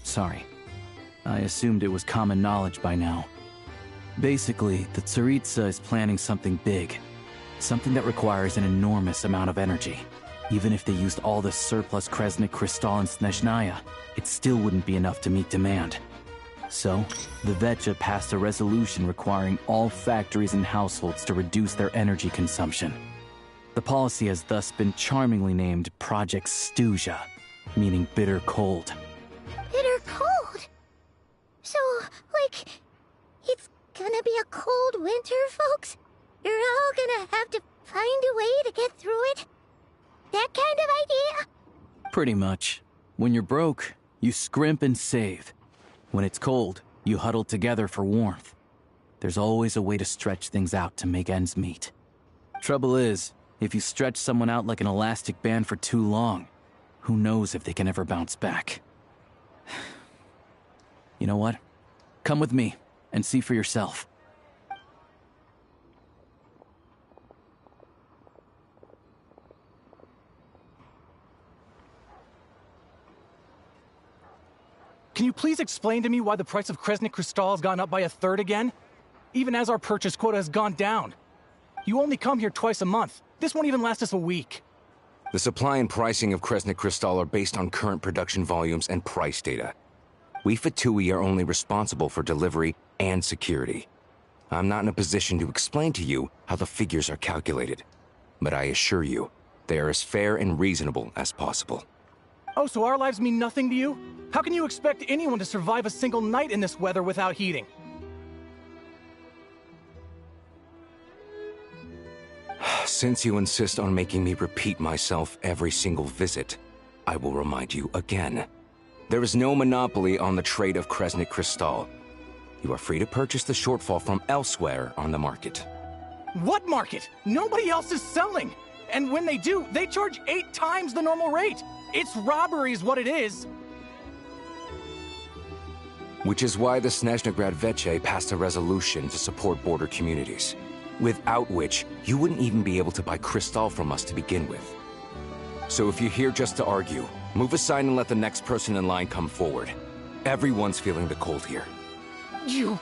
sorry. I assumed it was common knowledge by now. Basically, the Tsaritsa is planning something big. Something that requires an enormous amount of energy. Even if they used all the surplus Kresnik Crystal in Snezhnaya, it still wouldn't be enough to meet demand. So, the Vetja passed a resolution requiring all factories and households to reduce their energy consumption. The policy has thus been charmingly named Project Stuja, meaning bitter cold. Bitter cold? So, like, it's gonna be a cold winter, folks? You're all gonna have to find a way to get through it? That kind of idea? Pretty much. When you're broke, you scrimp and save. When it's cold, you huddle together for warmth. There's always a way to stretch things out to make ends meet. Trouble is, if you stretch someone out like an elastic band for too long, who knows if they can ever bounce back. You know what? Come with me and see for yourself. Can you please explain to me why the price of Kresnik Crystal has gone up by 1/3 again? Even as our purchase quota has gone down. You only come here twice a month. This won't even last us a week. The supply and pricing of Kresnik Crystal are based on current production volumes and price data. We Fatui are only responsible for delivery and security. I'm not in a position to explain to you how the figures are calculated, but I assure you, They are as fair and reasonable as possible. Oh, so our lives mean nothing to you? How can you expect anyone to survive a single night in this weather without heating? Since you insist on making me repeat myself every single visit, I will remind you again. There is no monopoly on the trade of Kresnik Crystal. You are free to purchase the shortfall from elsewhere on the market. What market? Nobody else is selling! And when they do, they charge 8 times the normal rate! It's robbery is what it is! Which is why the Snezhnegrad Veche passed a resolution to support border communities, without which you wouldn't even be able to buy Crystal from us to begin with. So if you're here just to argue, move aside and let the next person in line come forward. Everyone's feeling the cold here. You...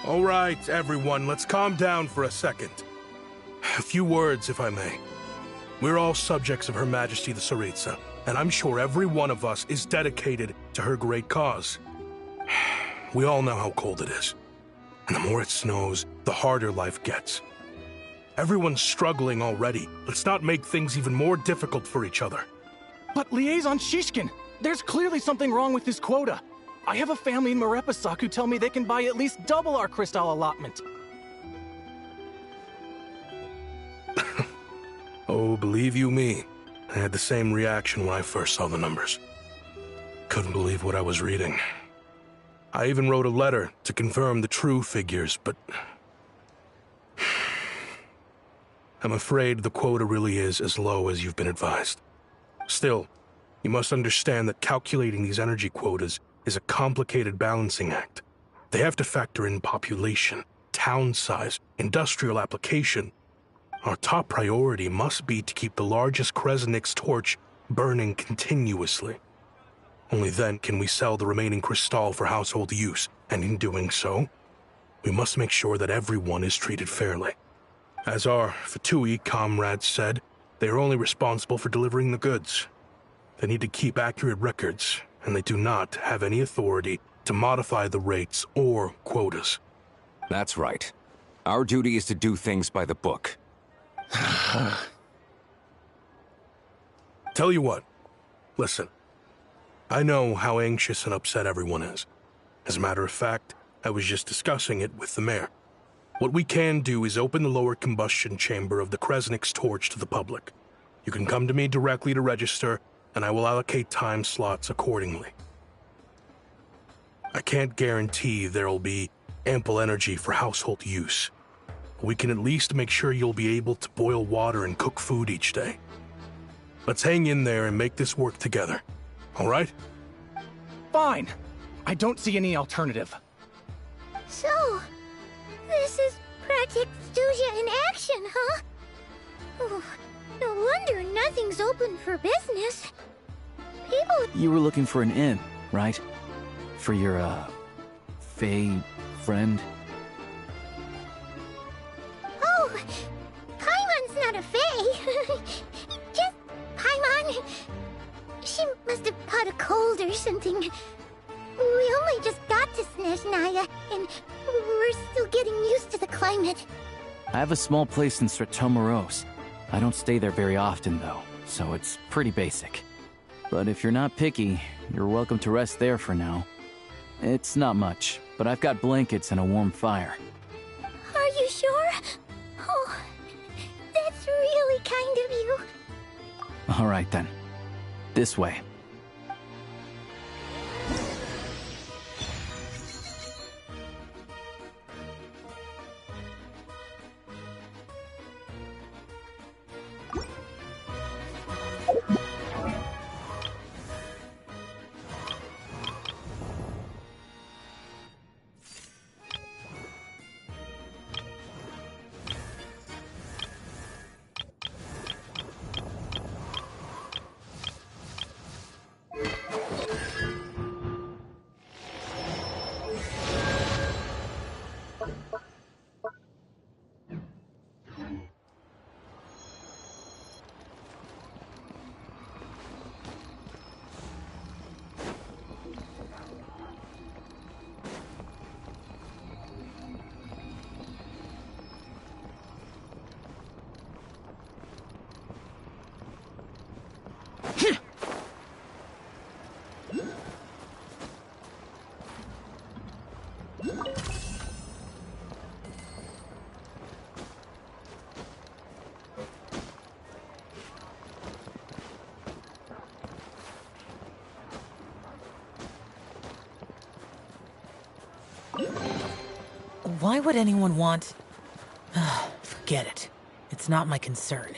All right, everyone, let's calm down for a second. A few words, if I may. We're all subjects of Her Majesty the Tsaritsa, and I'm sure every one of us is dedicated to her great cause. We all know how cold it is. And the more it snows, the harder life gets. Everyone's struggling already. Let's not make things even more difficult for each other. But Liaison Shishkin, there's clearly something wrong with this quota. I have a family in Marepasak who tell me they can buy at least double our Crystal allotment. Oh, believe you me, I had the same reaction when I first saw the numbers. Couldn't believe what I was reading. I even wrote a letter to confirm the true figures, but... I'm afraid the quota really is as low as you've been advised. Still, you must understand that calculating these energy quotas is a complicated balancing act. They have to factor in population, town size, industrial application. Our top priority must be to keep the largest Kresnik's torch burning continuously. Only then can we sell the remaining Crystal for household use, and in doing so, we must make sure that everyone is treated fairly. As our Fatui comrades said, they are only responsible for delivering the goods. They need to keep accurate records, and they do not have any authority to modify the rates or quotas. That's right. Our duty is to do things by the book. Tell you what, listen. I know how anxious and upset everyone is. As a matter of fact, I was just discussing it with the mayor. What we can do is open the lower combustion chamber of the Kresnik's torch to the public. You can come to me directly to register, and I will allocate time slots accordingly. I can't guarantee there'll be ample energy for household use. We can at least make sure you'll be able to boil water and cook food each day. Let's hang in there and make this work together. All right? Fine. I don't see any alternative. So, this is Project Studia in action, huh? Oh, no wonder nothing's open for business. People... You were looking for an inn, right? For your, Fae friend? Oh, Paimon's not a Fae. Just Paimon. She must have caught a cold or something. We only just got to Snezhnaya, and we're still getting used to the climate. I have a small place in Stratomaros. I don't stay there very often, though, so it's pretty basic. But if you're not picky, you're welcome to rest there for now. It's not much, but I've got blankets and a warm fire. Are you sure? Oh, that's really kind of you. All right, then. This way. Why would anyone want... Forget it. It's not my concern.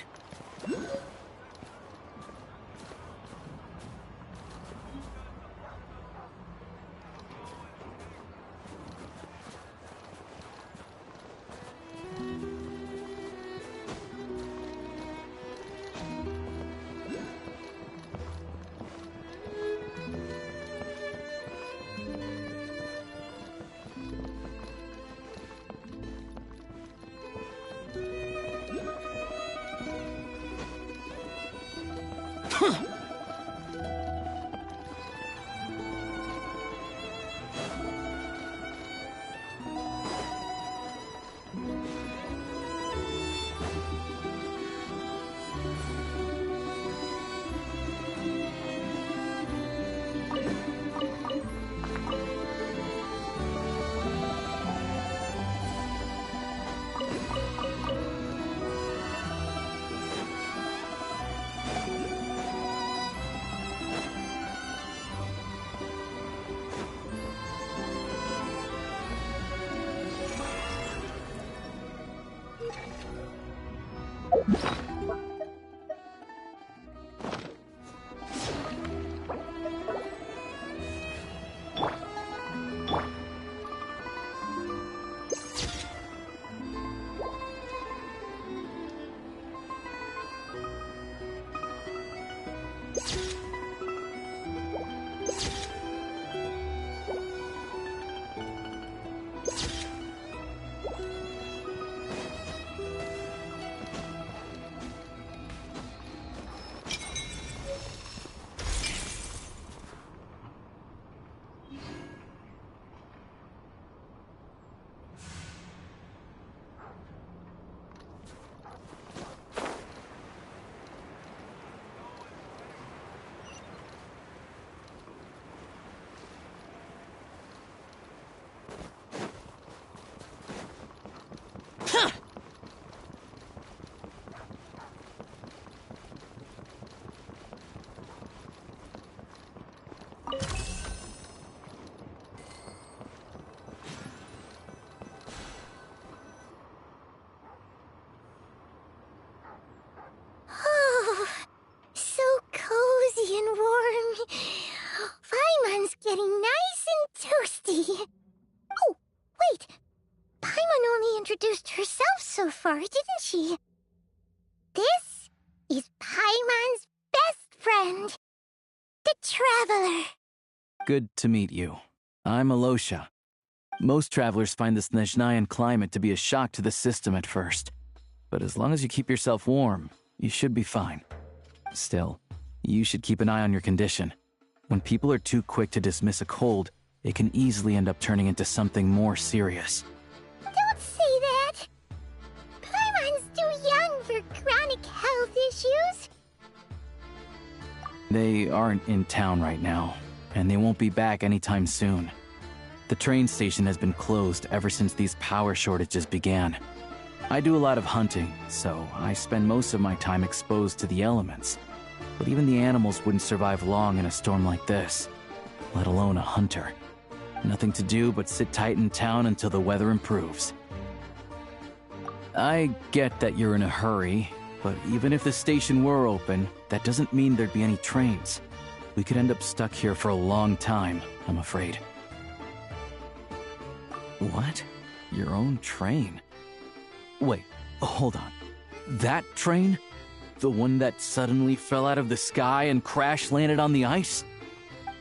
Oh, so cozy and warm. Paimon's getting nice and toasty. Oh, wait. Paimon only introduced herself so far, didn't she? This is Paimon's best friend, the Traveler. Good to meet you. I'm Alosha. Most travelers find the Snezhnayan climate to be a shock to the system at first. But as long as you keep yourself warm, you should be fine. Still, you should keep an eye on your condition. When people are too quick to dismiss a cold, it can easily end up turning into something more serious. Don't say that! Paimon's too young for chronic health issues. They aren't in town right now, and they won't be back anytime soon. The train station has been closed ever since these power shortages began. I do a lot of hunting, so I spend most of my time exposed to the elements. But even the animals wouldn't survive long in a storm like this, let alone a hunter. Nothing to do but sit tight in town until the weather improves. I get that you're in a hurry, but even if the station were open, that doesn't mean there'd be any trains. We could end up stuck here for a long time, I'm afraid. What? Your own train? Wait, hold on. That train? The one that suddenly fell out of the sky and crash-landed on the ice?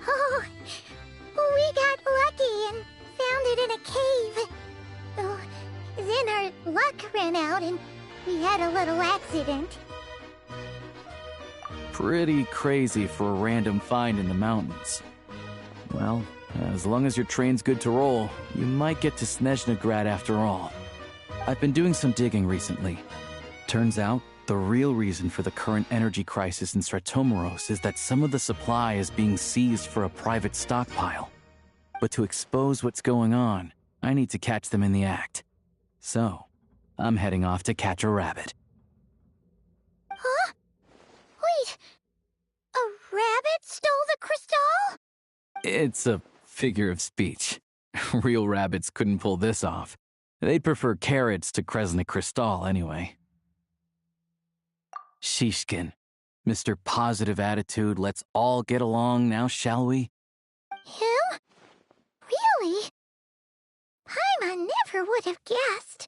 Oh, we got lucky and found it in a cave. Oh, then our luck ran out and we had a little accident. Pretty crazy for a random find in the mountains. Well, as long as your train's good to roll, you might get to Snezhnagrad after all. I've been doing some digging recently. Turns out, the real reason for the current energy crisis in Stratomeros is that some of the supply is being seized for a private stockpile. But to expose what's going on, I need to catch them in the act. So, I'm heading off to catch a rabbit. Huh? Wait, a rabbit stole the crystal? It's a figure of speech. Real rabbits couldn't pull this off. They'd prefer carrots to Kresnik Crystal anyway. Shishkin, Mr. Positive Attitude, let's all get along now, shall we? Him? Really? Paimon never would have guessed.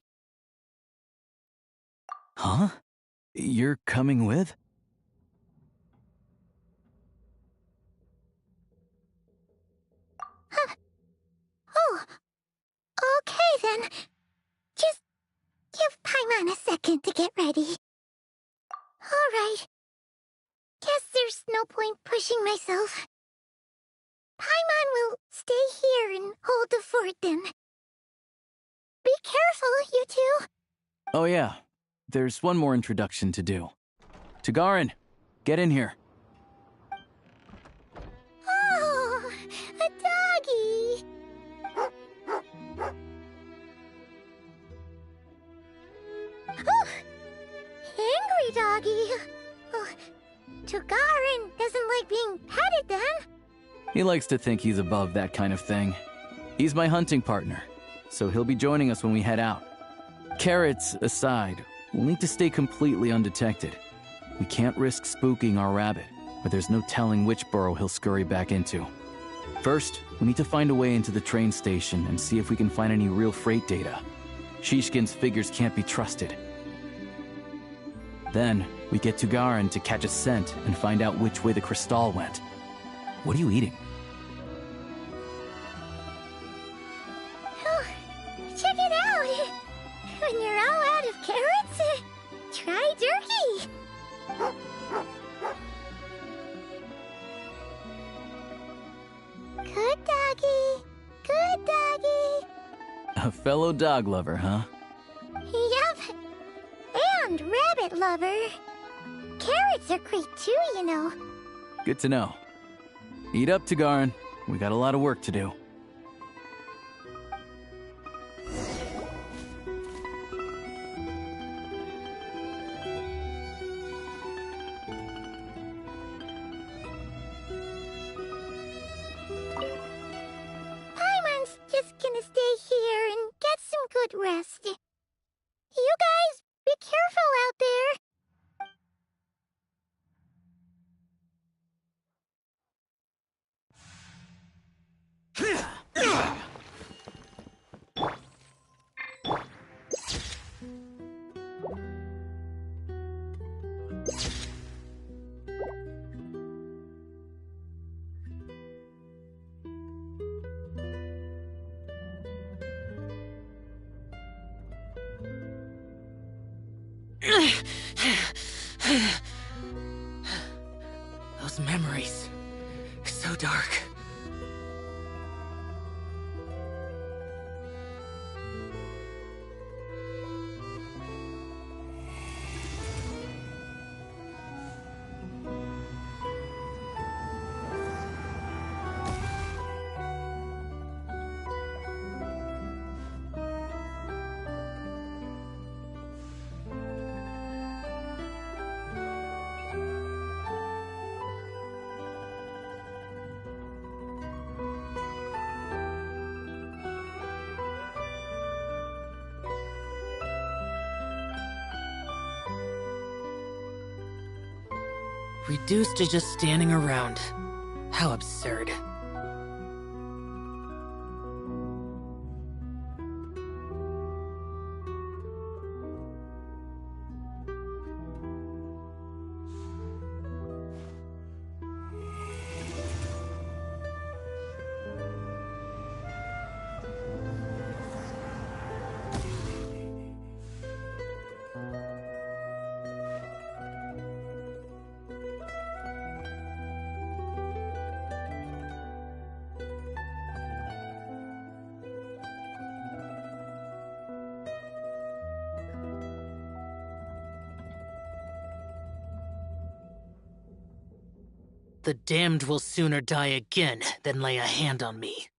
Huh? You're coming with? Huh. Oh, okay then. Just give Paimon a second to get ready. Alright. Guess there's no point pushing myself. Paimon will stay here and hold the fort then. Be careful, you two. Oh yeah, there's one more introduction to do. Tagarin, get in here. Oh, a doggy. Oh, angry doggy. Oh, Tagarin doesn't like being petted then. He likes to think he's above that kind of thing. He's my hunting partner, so he'll be joining us when we head out. Carrots aside, we'll need to stay completely undetected. We can't risk spooking our rabbit, but there's no telling which burrow he'll scurry back into. First, we need to find a way into the train station and see if we can find any real freight data. Shishkin's figures can't be trusted. Then, we get Tagarin to catch a scent and find out which way the crystal went. What are you eating? Oh, check it out! When you're all out of carrots, try turkey! Good doggy, good doggy. A fellow dog lover, huh? Yep, and rabbit lover. Carrots are great too, you know. Good to know. Eat up, Tagarin. We got a lot of work to do. Paimon's just gonna stay here and get some good rest. You guys, be careful out there. Those memories. So dark. Reduced to just standing around. How absurd. The damned will sooner die again than lay a hand on me.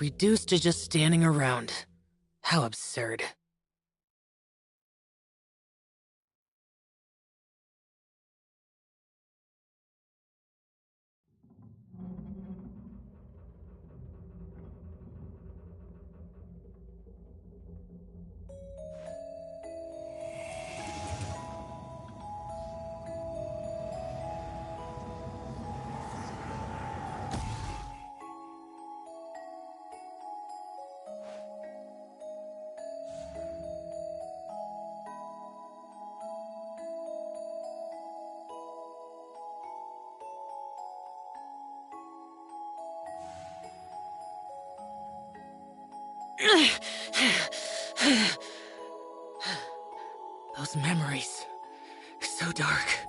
reduced to just standing around. How absurd. Those memories. So dark.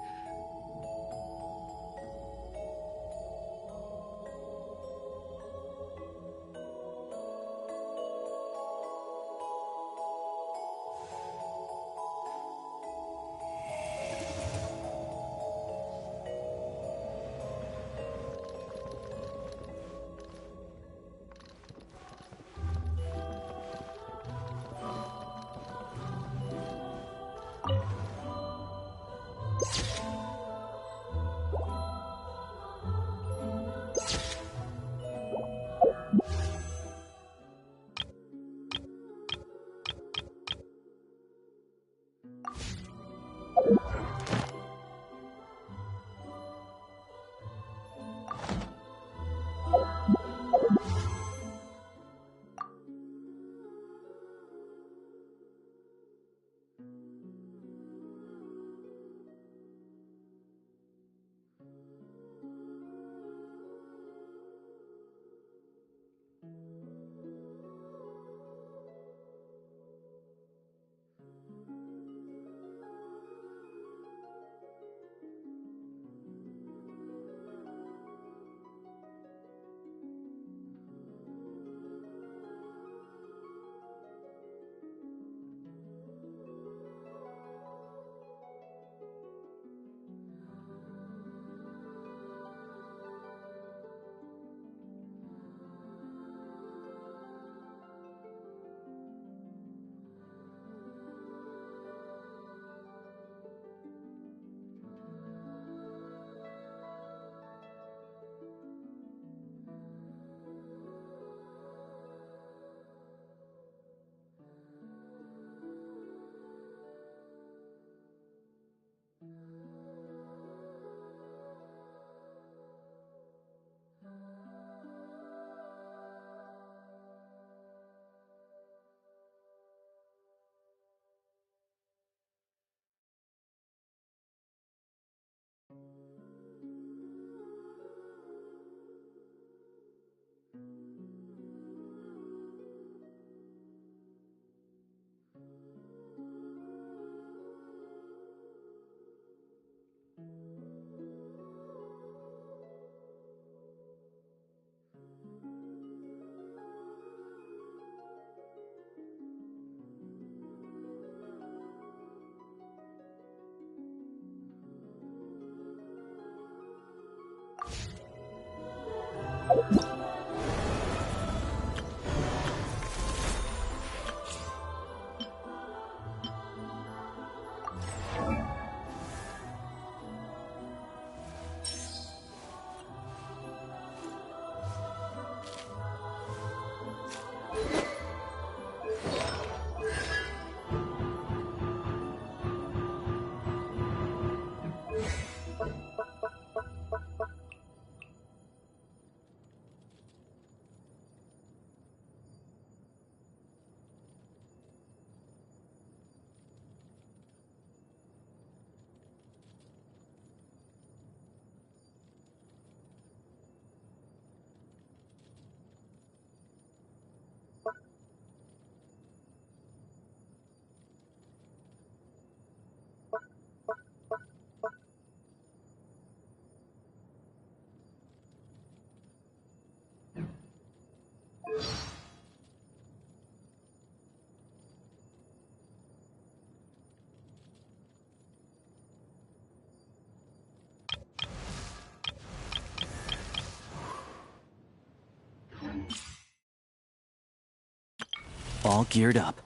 all geared up.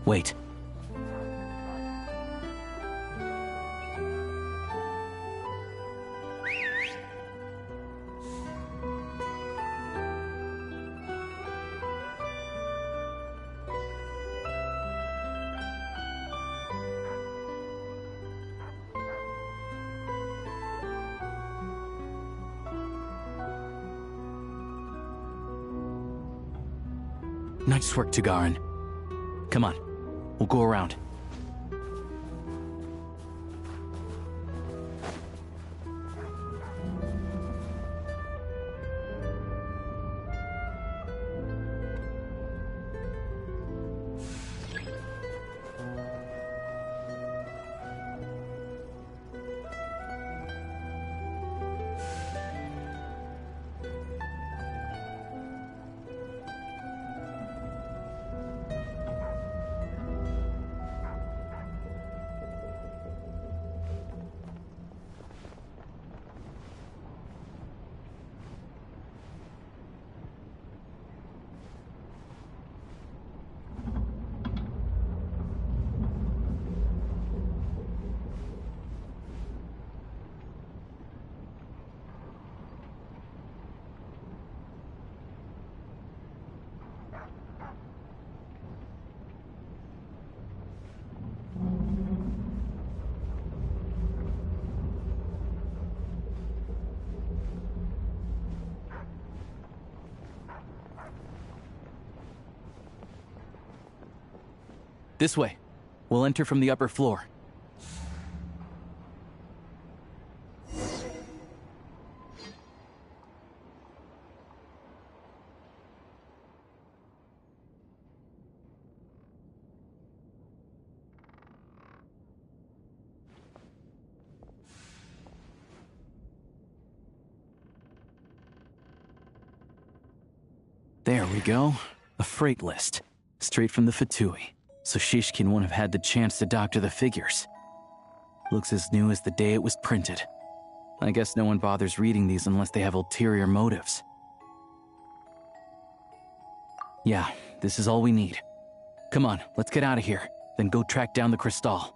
Wait. Nice work, Tugarin. Come on, we'll go around. This way. We'll enter from the upper floor. There we go. A freight list. Straight from the Fatui. So Shishkin won't have had the chance to doctor the figures. Looks as new as the day it was printed. I guess no one bothers reading these unless they have ulterior motives. Yeah, this is all we need. Come on, let's get out of here, then go track down the Crystal.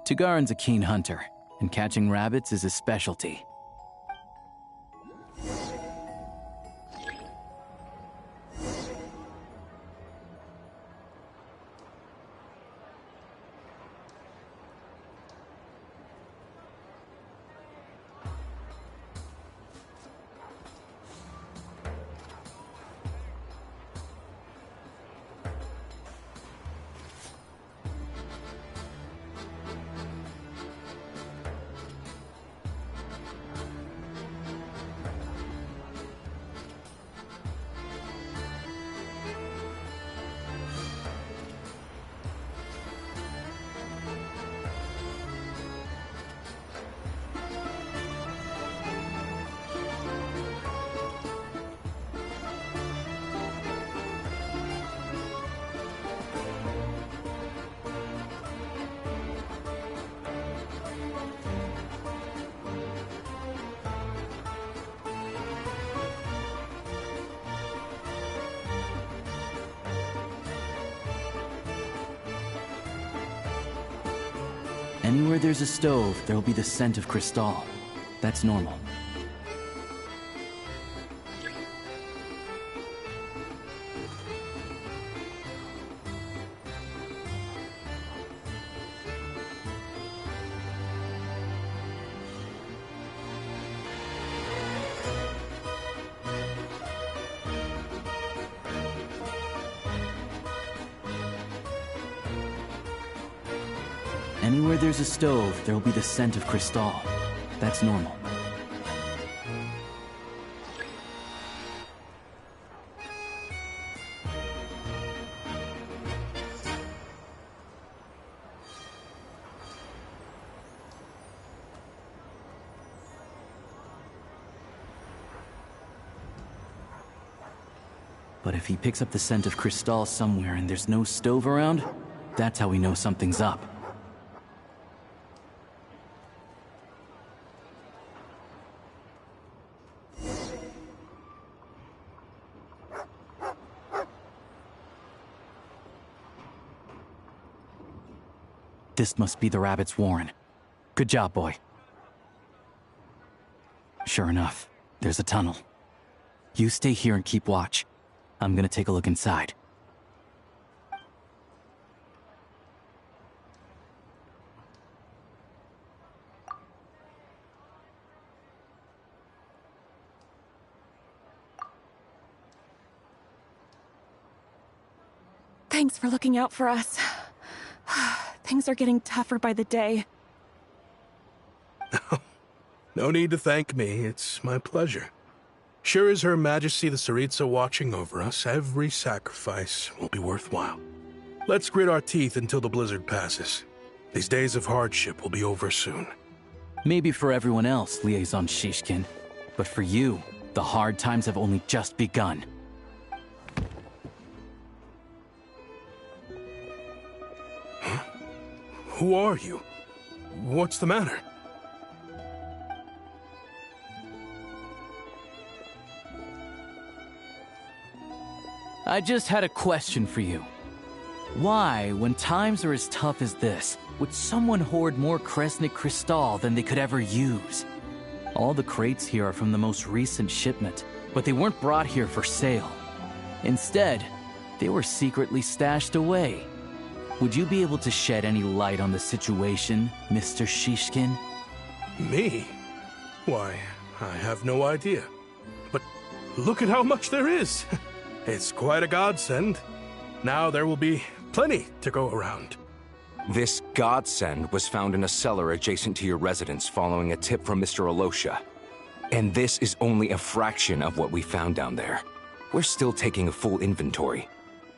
Tugarin's a keen hunter, and catching rabbits is his specialty. Anywhere there's a stove, there'll be the scent of Crystal. That's normal. Anywhere there's a stove, there'll be the scent of Crystal. That's normal. But if he picks up the scent of Crystal somewhere and there's no stove around, that's how we know something's up. This must be the rabbit's warren. Good job, boy. Sure enough, there's a tunnel. You stay here and keep watch. I'm gonna take a look inside. Thanks for looking out for us. Things are getting tougher by the day. No need to thank me. It's my pleasure. Sure as Her Majesty the Tsaritsa watching over us, every sacrifice will be worthwhile. Let's grit our teeth until the blizzard passes. These days of hardship will be over soon. Maybe for everyone else, Liaison Shishkin, but for you, the hard times have only just begun. Huh? Who are you? What's the matter? I just had a question for you. Why, when times are as tough as this, would someone hoard more Kresnik Crystal than they could ever use? All the crates here are from the most recent shipment, but they weren't brought here for sale. Instead, they were secretly stashed away. Would you be able to shed any light on the situation, Mr. Shishkin? Me? Why, I have no idea. But look at how much there is! It's quite a godsend. Now there will be plenty to go around. This godsend was found in a cellar adjacent to your residence following a tip from Mr. Alosha. And this is only a fraction of what we found down there. We're still taking a full inventory.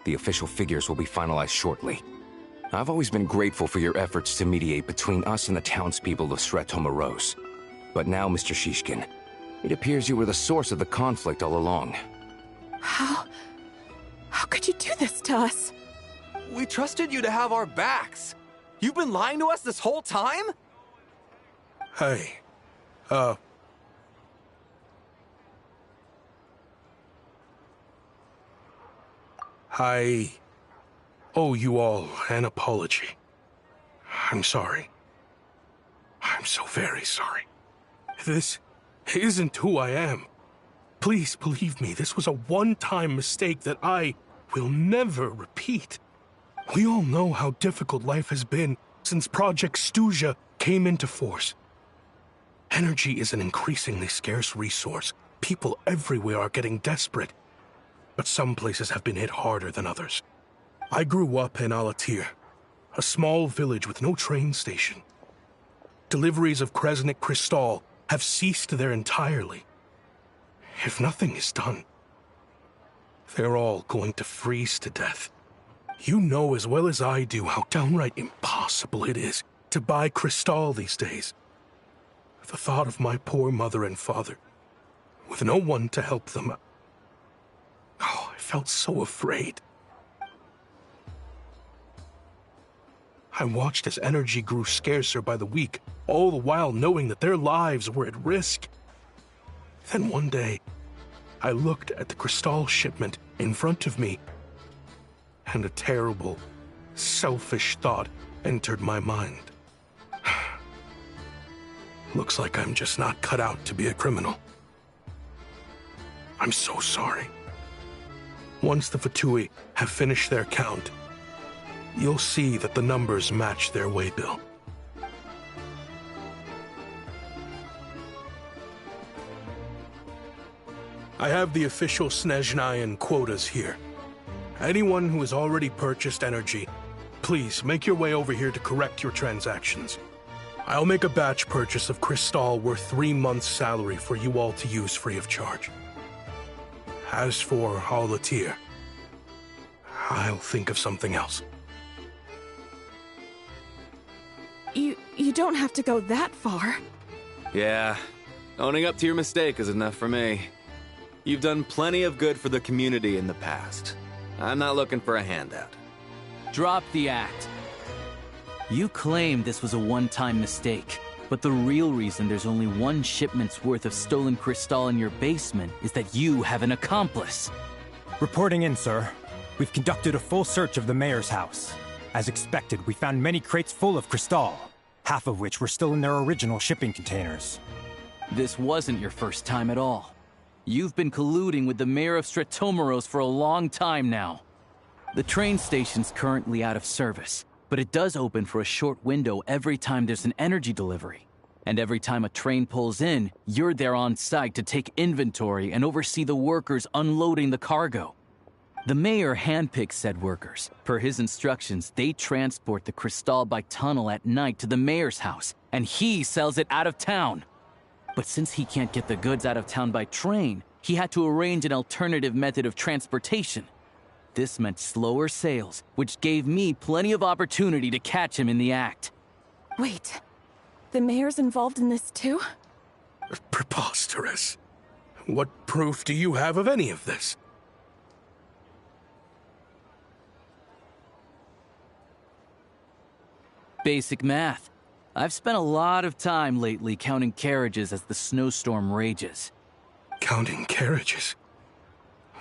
The official figures will be finalized shortly. I've always been grateful for your efforts to mediate between us and the townspeople of Sretomaros. But now, Mr. Shishkin, it appears you were the source of the conflict all along. How could you do this to us? We trusted you to have our backs. You've been lying to us this whole time? Hey, I owe you all an apology. I'm sorry. I'm so very sorry. This isn't who I am. Please believe me, this was a one-time mistake that I will never repeat. We all know how difficult life has been since Project Stuja came into force. Energy is an increasingly scarce resource. People everywhere are getting desperate. But some places have been hit harder than others. I grew up in Alatir, a small village with no train station. Deliveries of Kresnik Crystal have ceased there entirely. If nothing is done, they're all going to freeze to death. You know as well as I do how downright impossible it is to buy Crystal these days. The thought of my poor mother and father, with no one to help them, I felt so afraid. I watched as energy grew scarcer by the week, all the while knowing that their lives were at risk. Then one day, I looked at the Crystal shipment in front of me, and a terrible, selfish thought entered my mind. Looks like I'm just not cut out to be a criminal. I'm so sorry. Once the Fatui have finished their count, you'll see that the numbers match their waybill. I have the official Snezhnayan quotas here. Anyone who has already purchased energy, please please, make your way over here to correct your transactions. I'll make a batch purchase of Crystal worth 3 months' salary for you all to use free of charge. As for Alatir, I'll think of something else. You don't have to go that far. Yeah, owning up to your mistake is enough for me. You've done plenty of good for the community in the past. I'm not looking for a handout. Drop the act. You claim this was a one-time mistake, but the real reason there's only 1 shipment's worth of stolen crystal in your basement is that you have an accomplice. Reporting in, sir. We've conducted a full search of the mayor's house. As expected, we found many crates full of crystal, half of which were still in their original shipping containers. This wasn't your first time at all. You've been colluding with the mayor of Stratomeros for a long time now. The train station's currently out of service, but it does open for a short window every time there's an energy delivery. And every time a train pulls in, you're there on site to take inventory and oversee the workers unloading the cargo. The mayor handpicks said workers. Per his instructions, they transport the crystal by tunnel at night to the mayor's house, and he sells it out of town. But since he can't get the goods out of town by train, he had to arrange an alternative method of transportation. This meant slower sales, which gave me plenty of opportunity to catch him in the act. Wait, the mayor's involved in this too? Preposterous. What proof do you have of any of this? Basic math. I've spent a lot of time lately counting carriages as the snowstorm rages. Counting carriages?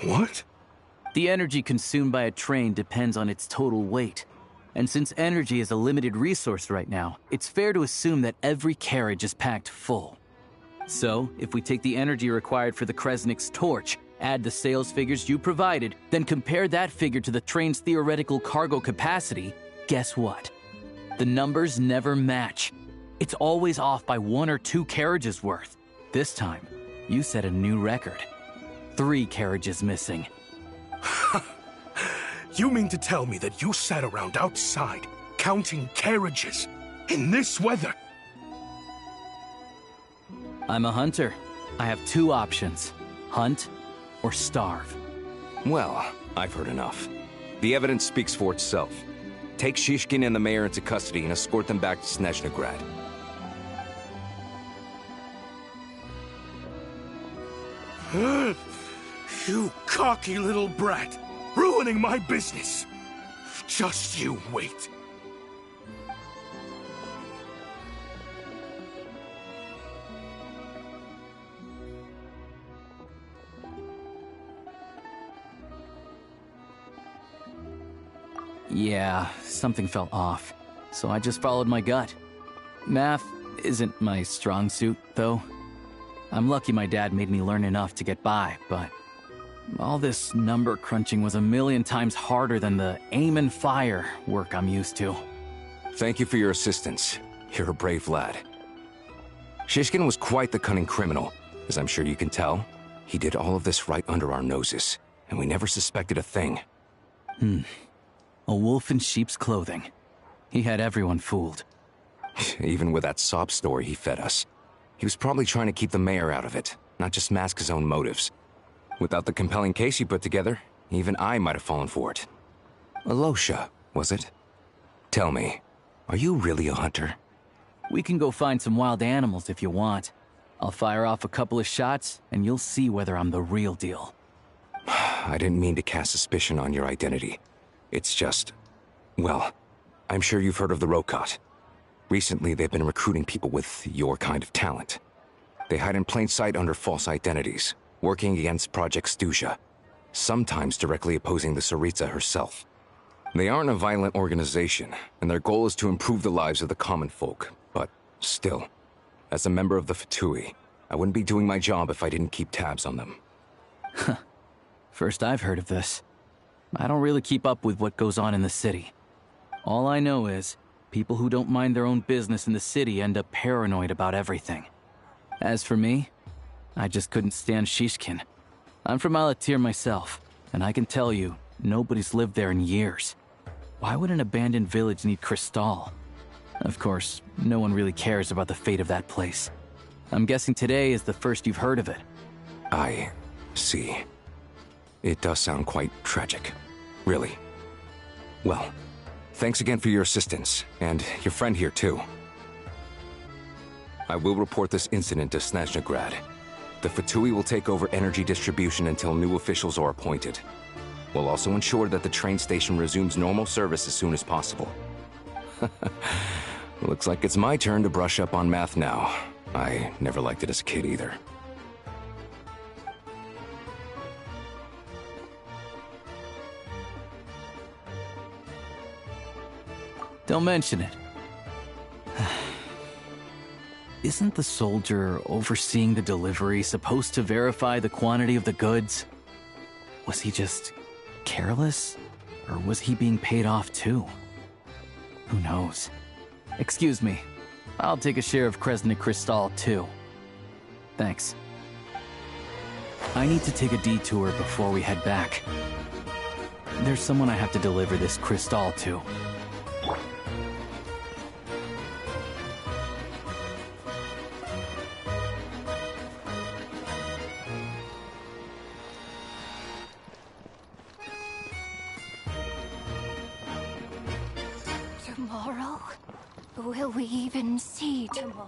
What? The energy consumed by a train depends on its total weight. And since energy is a limited resource right now, it's fair to assume that every carriage is packed full. So, if we take the energy required for the Kresnik's torch, add the sales figures you provided, then compare that figure to the train's theoretical cargo capacity, guess what? The numbers never match. It's always off by 1 or 2 carriages worth. This time, you set a new record. 3 carriages missing. You mean to tell me that you sat around outside, counting carriages, in this weather? I'm a hunter. I have 2 options. Hunt or starve. Well, I've heard enough. The evidence speaks for itself. Take Shishkin and the mayor into custody and escort them back to Snezhnegrad. You cocky little brat! Ruining my business! Just you wait. Yeah, something felt off, so I just followed my gut. Math isn't my strong suit, though. I'm lucky my dad made me learn enough to get by, but all this number crunching was a million times harder than the aim and fire work I'm used to. Thank you for your assistance. You're a brave lad. Shishkin was quite the cunning criminal, as I'm sure you can tell. He did all of this right under our noses, and we never suspected a thing. A wolf in sheep's clothing. He had everyone fooled. Even with that sob story he fed us. He was probably trying to keep the mayor out of it, not just mask his own motives. Without the compelling case he put together, even I might have fallen for it. Alosha, was it? Tell me, are you really a hunter? We can go find some wild animals if you want. I'll fire off a couple of shots, and you'll see whether I'm the real deal. I didn't mean to cast suspicion on your identity. It's just... well, I'm sure you've heard of the Rokot. Recently, they've been recruiting people with your kind of talent. They hide in plain sight under false identities, working against Project Stuja, sometimes directly opposing the Tsaritsa herself. They aren't a violent organization, and their goal is to improve the lives of the common folk, but still, as a member of the Fatui, I wouldn't be doing my job if I didn't keep tabs on them. First I've heard of this. I don't really keep up with what goes on in the city. All I know is, people who don't mind their own business in the city end up paranoid about everything. As for me, I just couldn't stand Shishkin. I'm from Alatir myself, and I can tell you, nobody's lived there in years. Why would an abandoned village need Crystal? Of course, no one really cares about the fate of that place. I'm guessing today is the first you've heard of it. I see. It does sound quite tragic. Really. Well, thanks again for your assistance, and your friend here too. I will report this incident to Snezhnegrad. The Fatui will take over energy distribution until new officials are appointed. We'll also ensure that the train station resumes normal service as soon as possible. Looks like it's my turn to brush up on math now. I never liked it as a kid either. Don't mention it. Isn't the soldier overseeing the delivery supposed to verify the quantity of the goods? Was he just careless? Or was he being paid off too? Who knows? Excuse me. I'll take a share of Kresnik Crystal too. Thanks. I need to take a detour before we head back. There's someone I have to deliver this crystal to. Tomorrow? Will we even see tomorrow?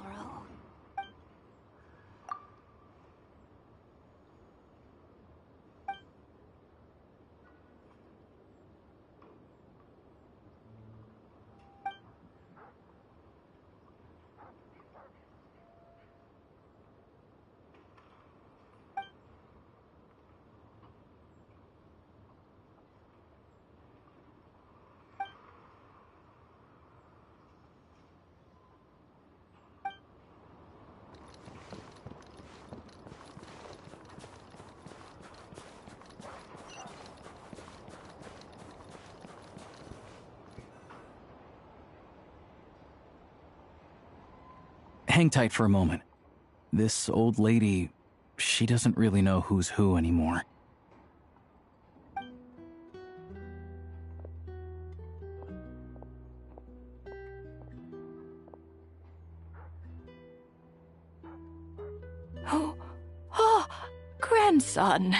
Hang tight for a moment. This old lady, she doesn't really know who's who anymore. Oh, grandson.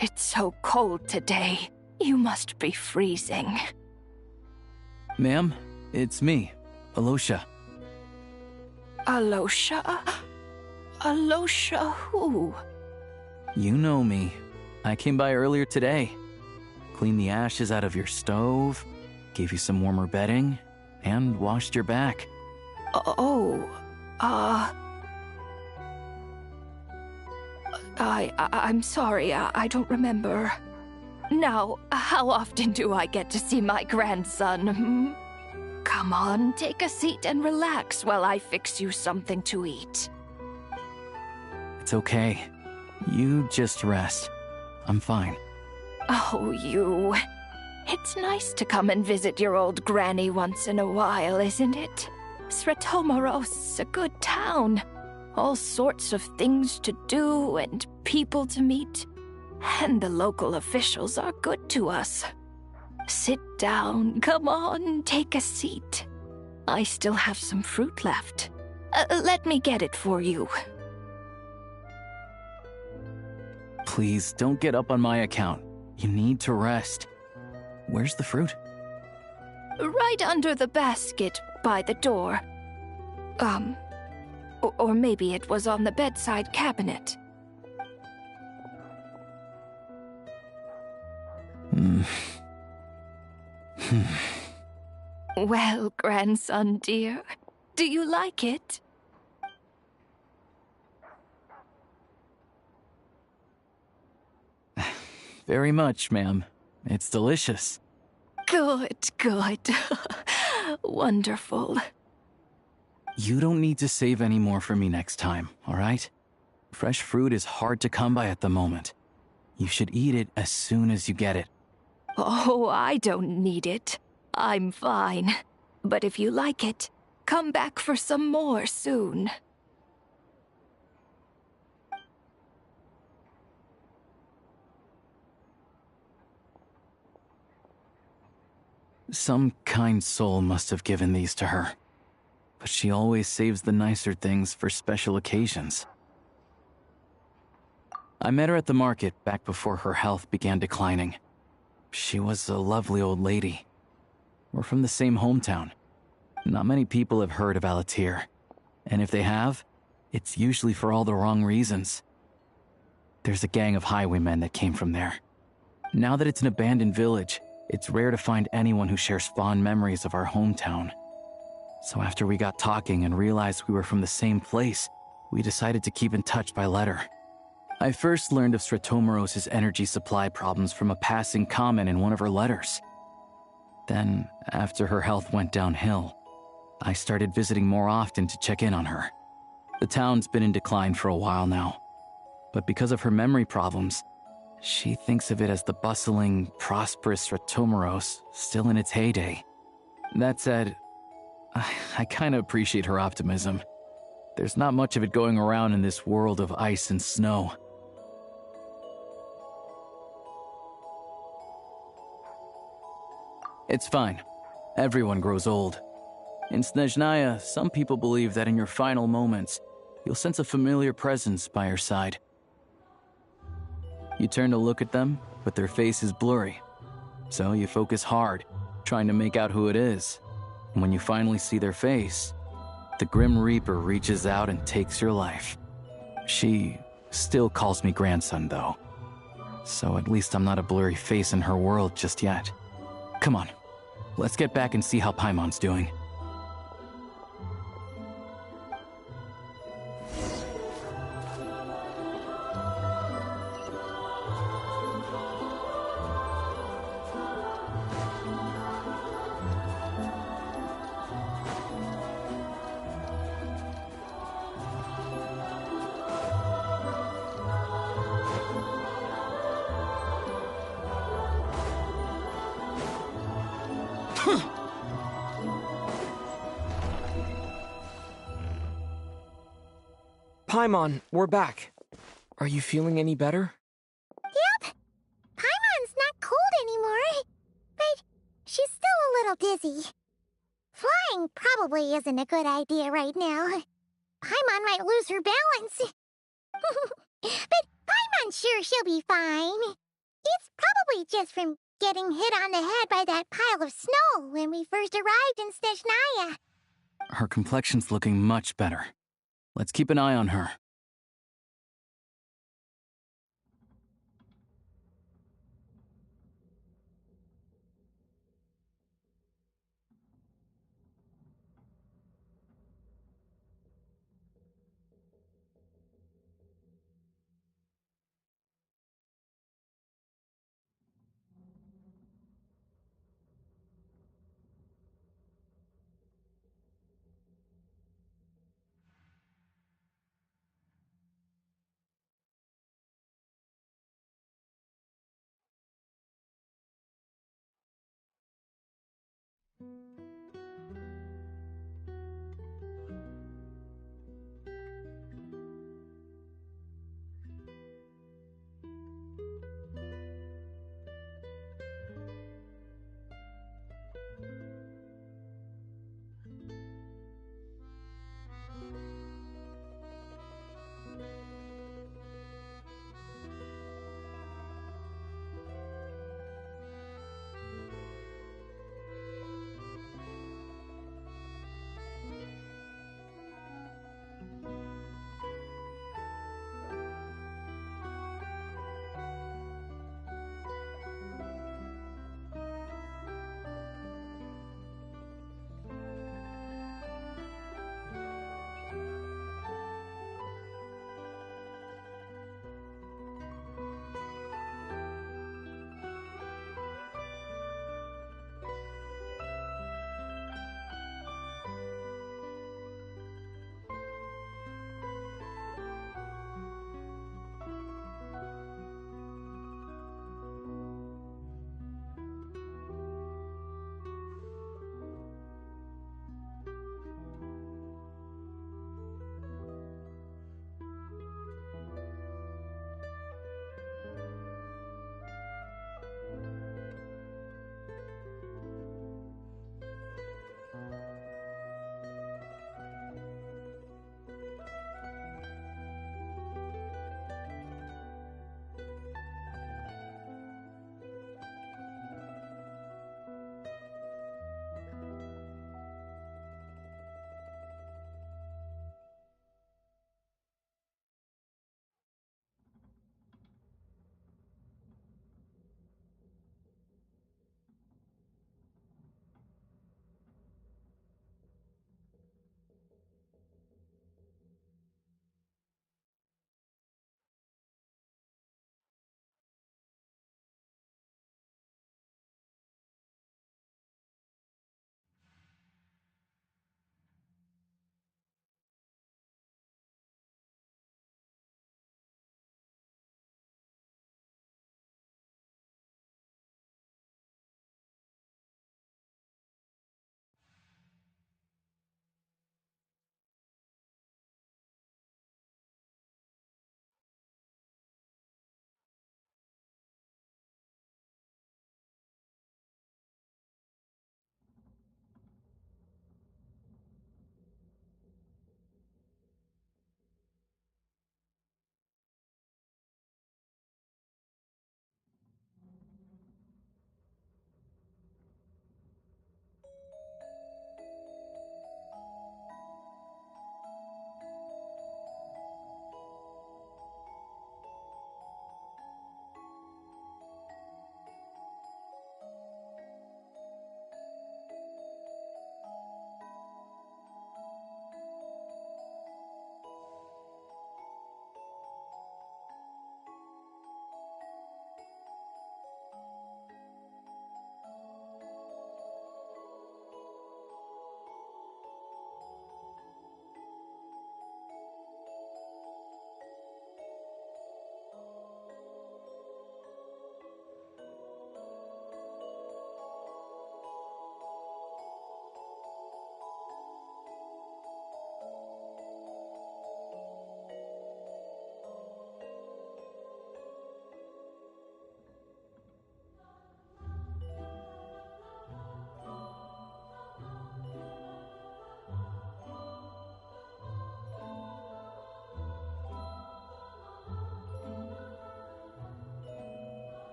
It's so cold today. You must be freezing. Ma'am, it's me, Alosha. Alosha? Alosha who? You know me. I came by earlier today. Cleaned the ashes out of your stove, gave you some warmer bedding, and washed your back. I'm sorry, I don't remember. Now, how often do I get to see my grandson, hmm? Come on, take a seat and relax while I fix you something to eat. It's okay. You just rest. I'm fine. Oh, you. It's nice to come and visit your old granny once in a while, isn't it? Sretomaros's a good town. All sorts of things to do and people to meet. And the local officials are good to us. Sit down. Come on, take a seat. I still have some fruit left. Let me get it for you. Please, don't get up on my account. You need to rest. Where's the fruit? Right under the basket by the door. Or maybe it was on the bedside cabinet. Well, grandson dear, do you like it? Very much, ma'am. It's delicious. Good, good. Wonderful. You don't need to save any more for me next time, all right? Fresh fruit is hard to come by at the moment. You should eat it as soon as you get it. Oh, I don't need it. I'm fine. But if you like it, come back for some more soon. Some kind soul must have given these to her. But she always saves the nicer things for special occasions. I met her at the market back before her health began declining. She was a lovely old lady. We're from the same hometown. Not many people have heard of Alatir, and if they have, it's usually for all the wrong reasons. There's a gang of highwaymen that came from there. Now that it's an abandoned village, it's rare to find anyone who shares fond memories of our hometown. So after we got talking and realized we were from the same place, we decided to keep in touch by letter. I first learned of Stratomoros's energy supply problems from a passing comment in one of her letters. Then, after her health went downhill, I started visiting more often to check in on her. The town's been in decline for a while now, but because of her memory problems, she thinks of it as the bustling, prosperous Stratomoros still in its heyday. That said, I kinda appreciate her optimism. There's not much of it going around in this world of ice and snow. It's fine. Everyone grows old. In Snezhnaya, some people believe that in your final moments, you'll sense a familiar presence by your side. You turn to look at them, but their face is blurry. So you focus hard, trying to make out who it is. And when you finally see their face, the Grim Reaper reaches out and takes your life. She still calls me grandson, though. So at least I'm not a blurry face in her world just yet. Come on, let's get back and see how Paimon's doing. Paimon, we're back. Are you feeling any better? Yep. Paimon's not cold anymore, but she's still a little dizzy. Flying probably isn't a good idea right now. Paimon might lose her balance. But Paimon's sure she'll be fine. It's probably just from getting hit on the head by that pile of snow when we first arrived in Snezhnaya. Her complexion's looking much better. Let's keep an eye on her.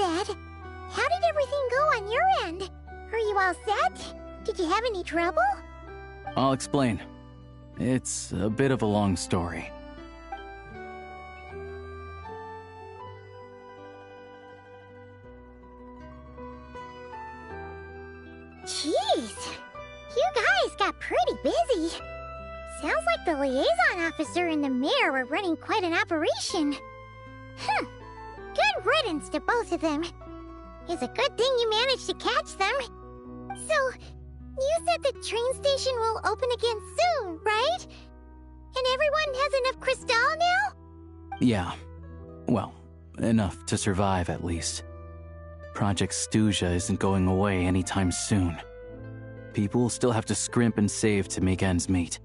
said. How did everything go on your end? Are you all set? Did you have any trouble? I'll explain. It's a bit of a long story. Jeez, you guys got pretty busy. Sounds like the liaison officer and the mayor were running quite an operation. Good riddance to both of them. It's a good thing you managed to catch them. So, you said the train station will open again soon, right? And everyone has enough crystal now? Yeah. Well, enough to survive at least. Project Stuja isn't going away anytime soon. People will still have to scrimp and save to make ends meet.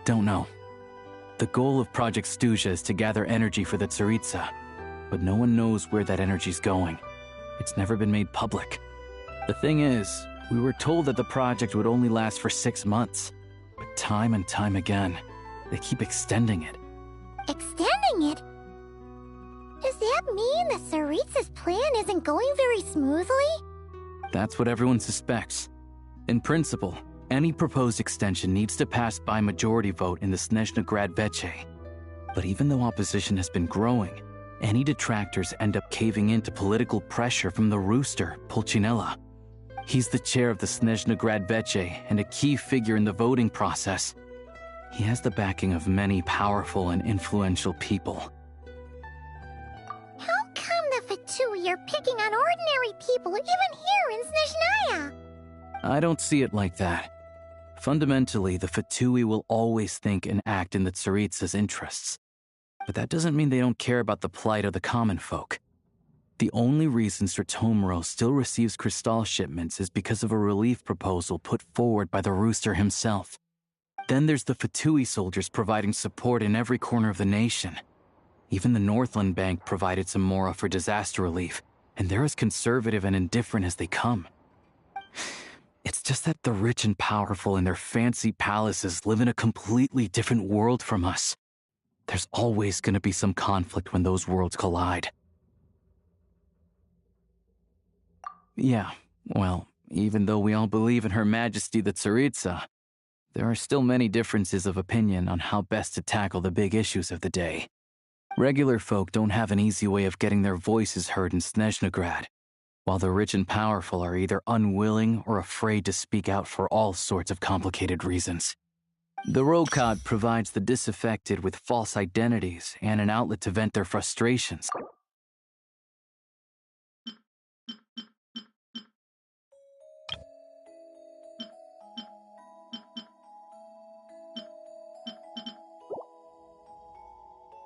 Don't know. The goal of Project Stuja is to gather energy for the Tsaritsa, but no one knows where that energy's going. It's never been made public. The thing is, we were told that the project would only last for 6 months, but time and time again, they keep extending it. Extending it? Does that mean the Tsaritsa's plan isn't going very smoothly? That's what everyone suspects. In principle, any proposed extension needs to pass by majority vote in the Snezhna Grad Veche. But even though opposition has been growing, any detractors end up caving in to political pressure from the rooster, Pulcinella. He's the chair of the Snezhna Grad Veche and a key figure in the voting process. He has the backing of many powerful and influential people. How come the Fatui are picking on ordinary people even here in Snezhnaya? I don't see it like that. Fundamentally, the Fatui will always think and act in the Tsaritsa's interests. But that doesn't mean they don't care about the plight of the common folk. The only reason Sir Tomoro still receives Crystal shipments is because of a relief proposal put forward by the Rooster himself. Then there's the Fatui soldiers providing support in every corner of the nation. Even the Northland Bank provided some mora for disaster relief, and they're as conservative and indifferent as they come. It's just that the rich and powerful in their fancy palaces live in a completely different world from us. There's always going to be some conflict when those worlds collide. Yeah, well, even though we all believe in Her Majesty the Tsaritsa, there are still many differences of opinion on how best to tackle the big issues of the day. Regular folk don't have an easy way of getting their voices heard in Snezhnagrad, while the rich and powerful are either unwilling or afraid to speak out for all sorts of complicated reasons. The Rokad provides the disaffected with false identities and an outlet to vent their frustrations.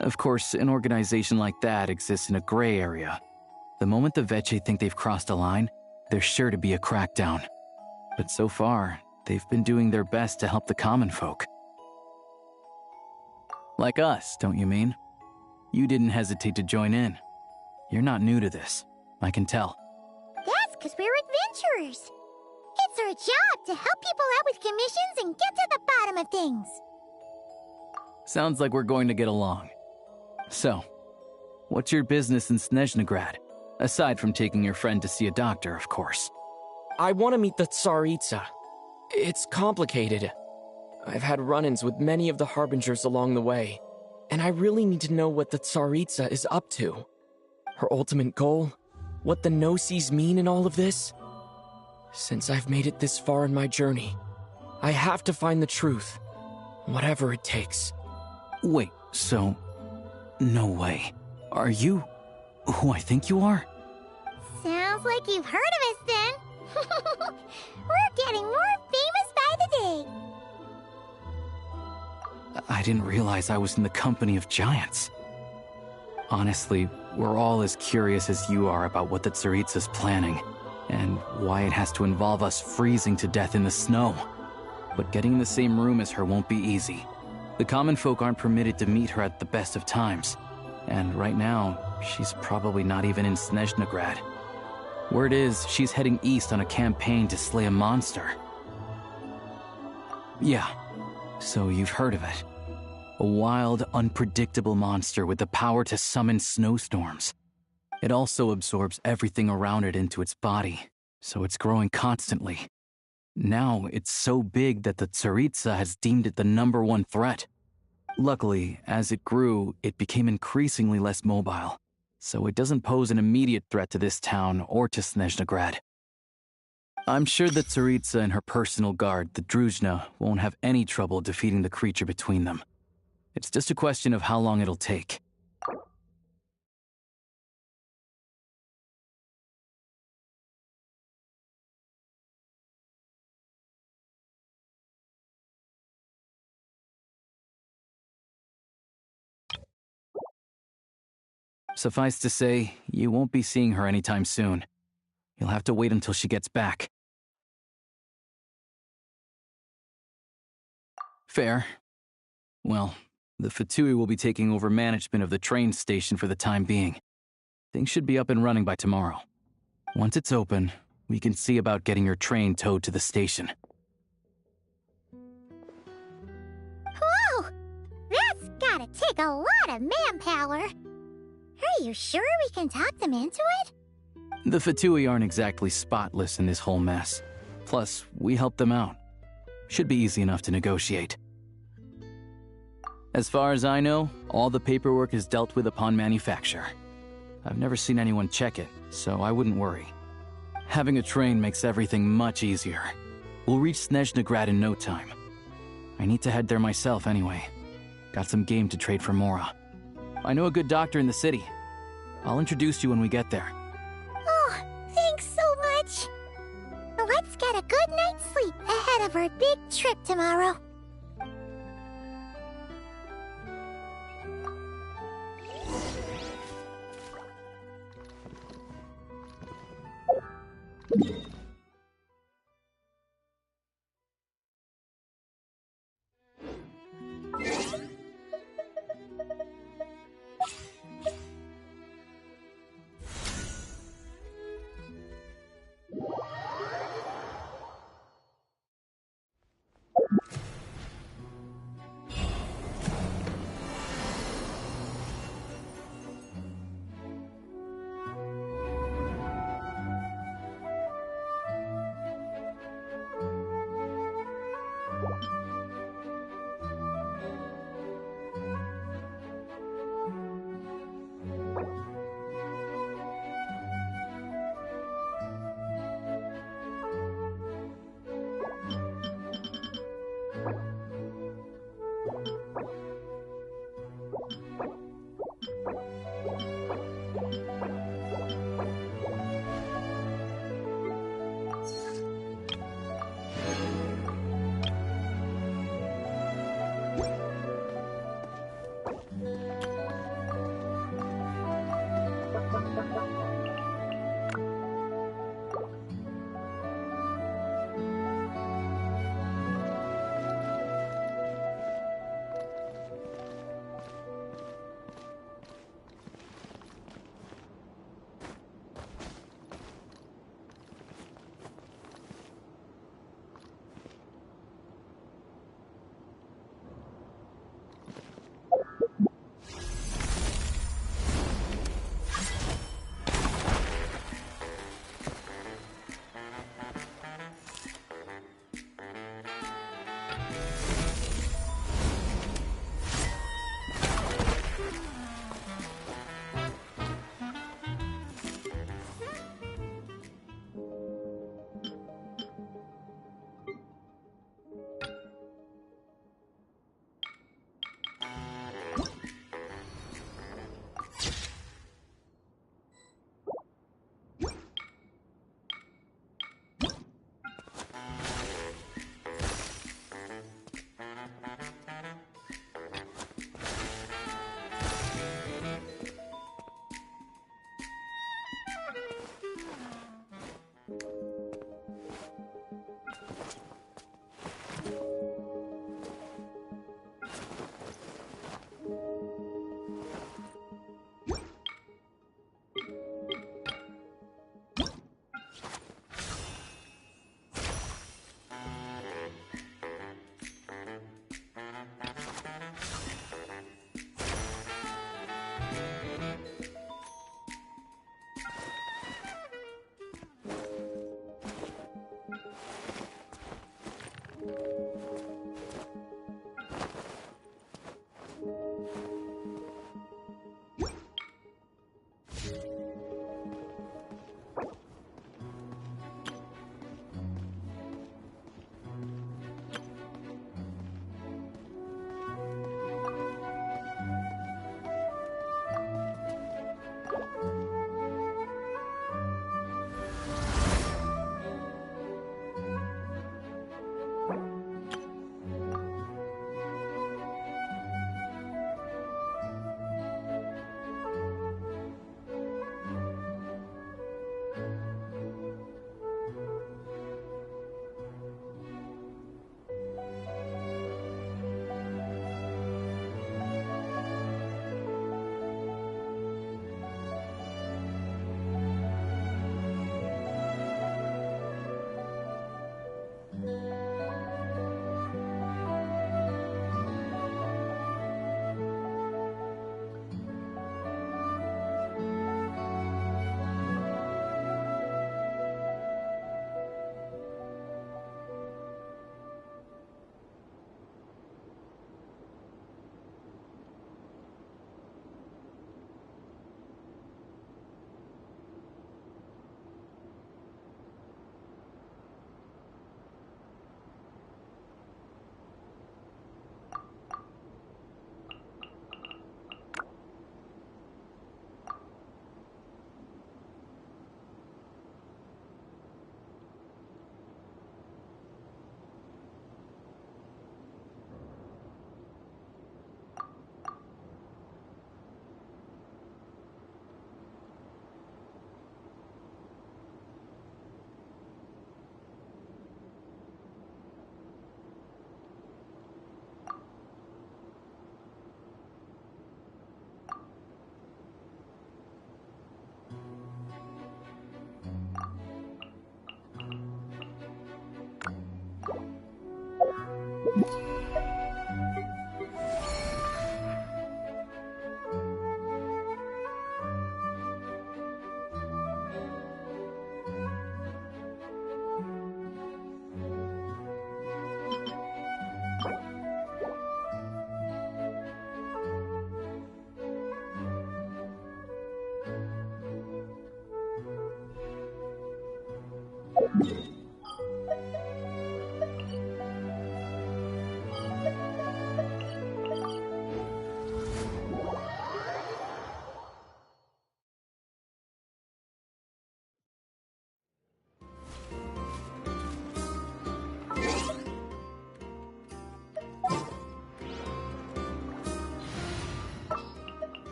Of course, an organization like that exists in a gray area. The moment the Veche think they've crossed a line, there's sure to be a crackdown. But so far, they've been doing their best to help the common folk. Like us, don't you mean? You didn't hesitate to join in. You're not new to this, I can tell. That's because we're adventurers. It's our job to help people out with commissions and get to the bottom of things. Sounds like we're going to get along. So, what's your business in Snezhnagrad? Aside from taking your friend to see a doctor, of course. I want to meet the Tsaritsa. It's complicated. I've had run-ins with many of the Harbingers along the way, and I really need to know what the Tsaritsa is up to. Her ultimate goal? What the Gnosis mean in all of this? Since I've made it this far in my journey, I have to find the truth, whatever it takes. Wait, so... No way. Are you who I think you are? Sounds like you've heard of us then. We're getting more famous by the day. I didn't realize I was in the company of giants. Honestly, we're all as curious as you are about what the Tsaritsa's planning, and why it has to involve us freezing to death in the snow. But getting in the same room as her won't be easy. The common folk aren't permitted to meet her at the best of times, and right now, she's probably not even in Snezhnagrad. Word is, she's heading east on a campaign to slay a monster. Yeah, so you've heard of it. A wild, unpredictable monster with the power to summon snowstorms. It also absorbs everything around it into its body, so it's growing constantly. Now it's so big that the Tsaritsa has deemed it the #1 threat. Luckily, as it grew, it became increasingly less mobile, so it doesn't pose an immediate threat to this town or to Snezhnegrad. I'm sure that Tsaritsa and her personal guard, the Druzhna, won't have any trouble defeating the creature between them. It's just a question of how long it'll take. Suffice to say, you won't be seeing her anytime soon. You'll have to wait until she gets back. Fair. Well, the Fatui will be taking over management of the train station for the time being. Things should be up and running by tomorrow. Once it's open, we can see about getting your train towed to the station. Whoa! That's gotta take a lot of manpower. Are you sure we can talk them into it? The Fatui aren't exactly spotless in this whole mess. Plus, we helped them out. Should be easy enough to negotiate. As far as I know, all the paperwork is dealt with upon manufacture. I've never seen anyone check it, so I wouldn't worry. Having a train makes everything much easier. We'll reach Snezhnegrad in no time. I need to head there myself anyway. Got some game to trade for Mora. I know a good doctor in the city. I'll introduce you when we get there. Oh, thanks so much. Let's get a good night's sleep ahead of our big trip tomorrow.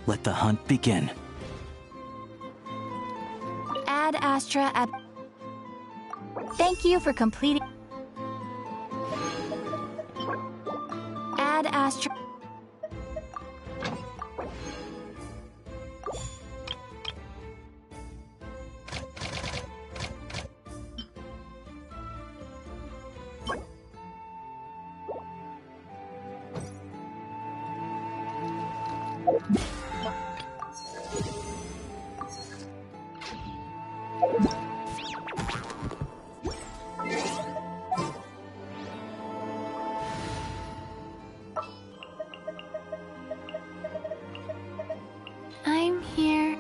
Let the hunt begin. Ad Astra at... Thank you for completing... Ad Astra... I'm here.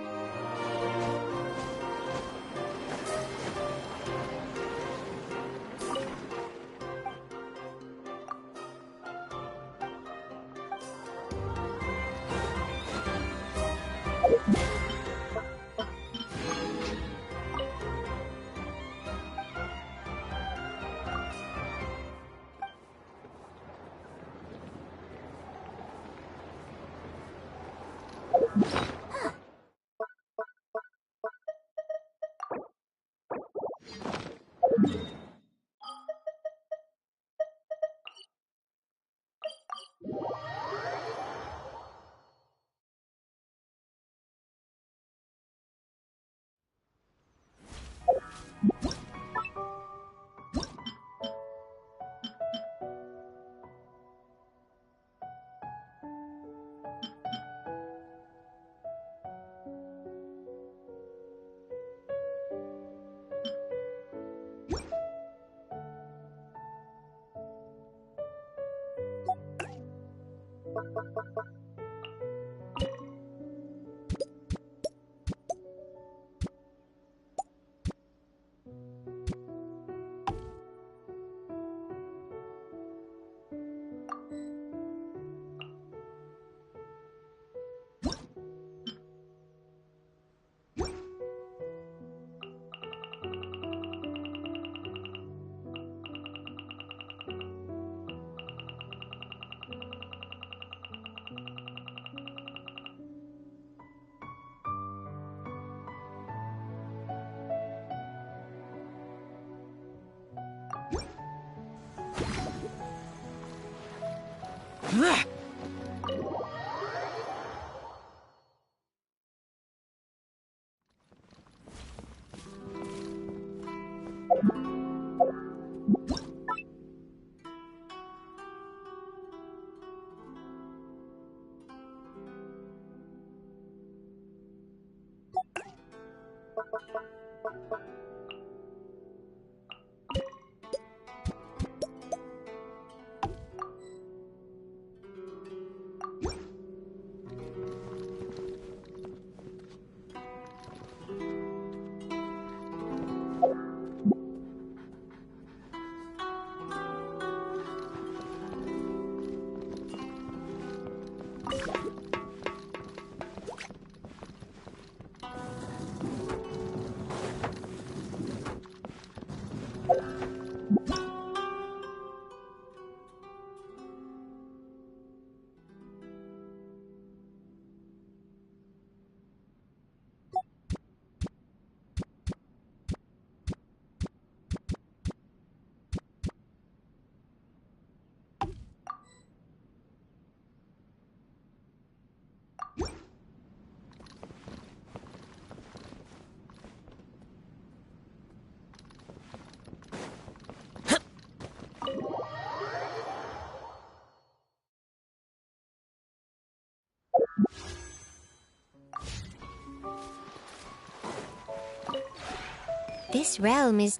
This realm is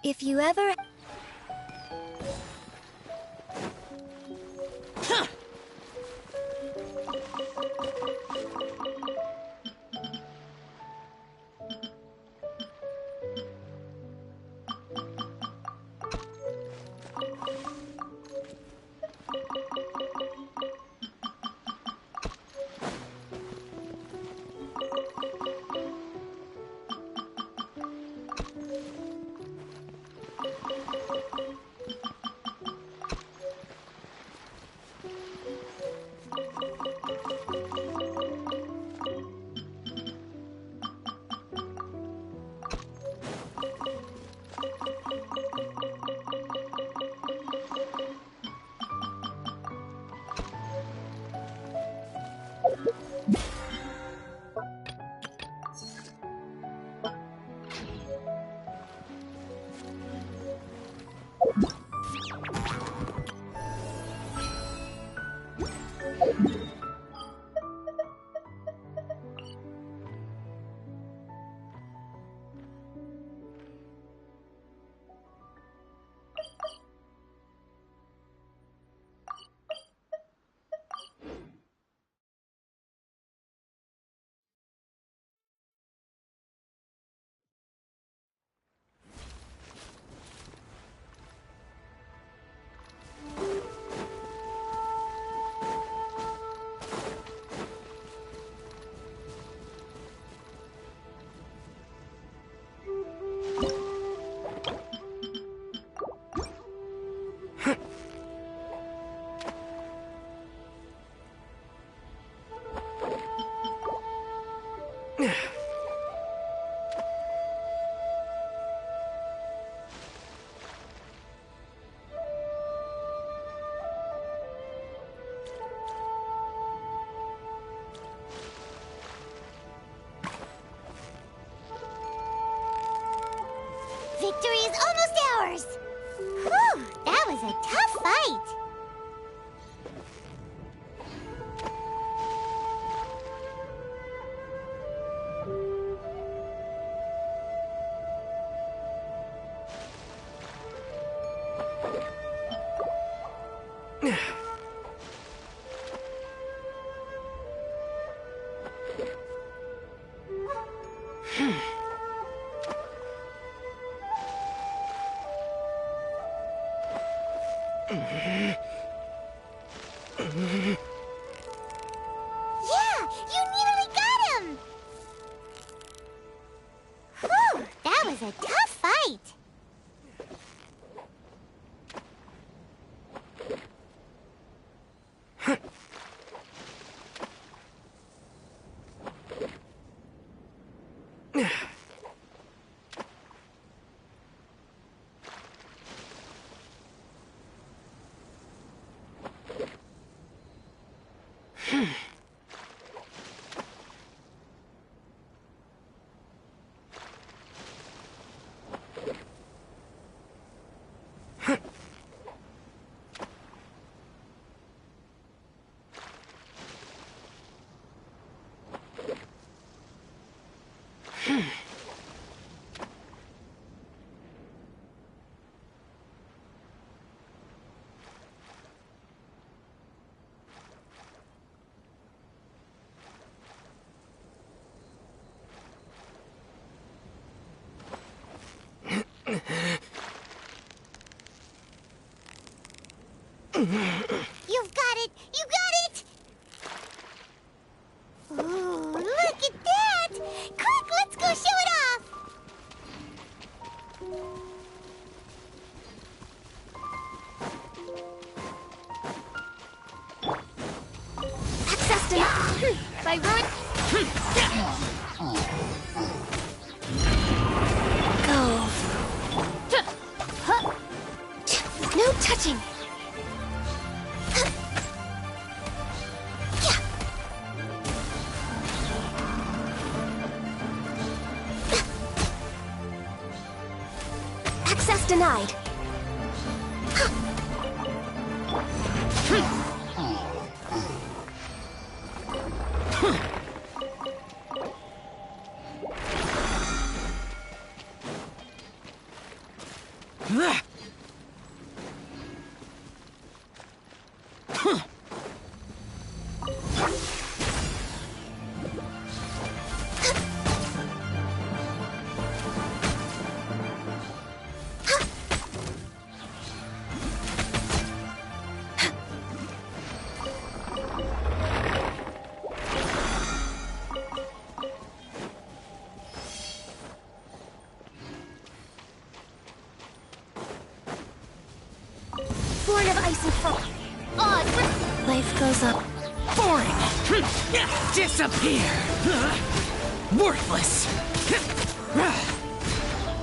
if you ever... Victory is almost ours! Whew, that was a tough fight! Yeah, you nearly got him! Whew, that was a tough fight. You've got it! You got it! Ooh, look at that! Quick, let's go show it off! Access denied. By ruin. Go. No touching. Access denied. Born of ice and frost. Life goes up. Boring! Disappear! Worthless!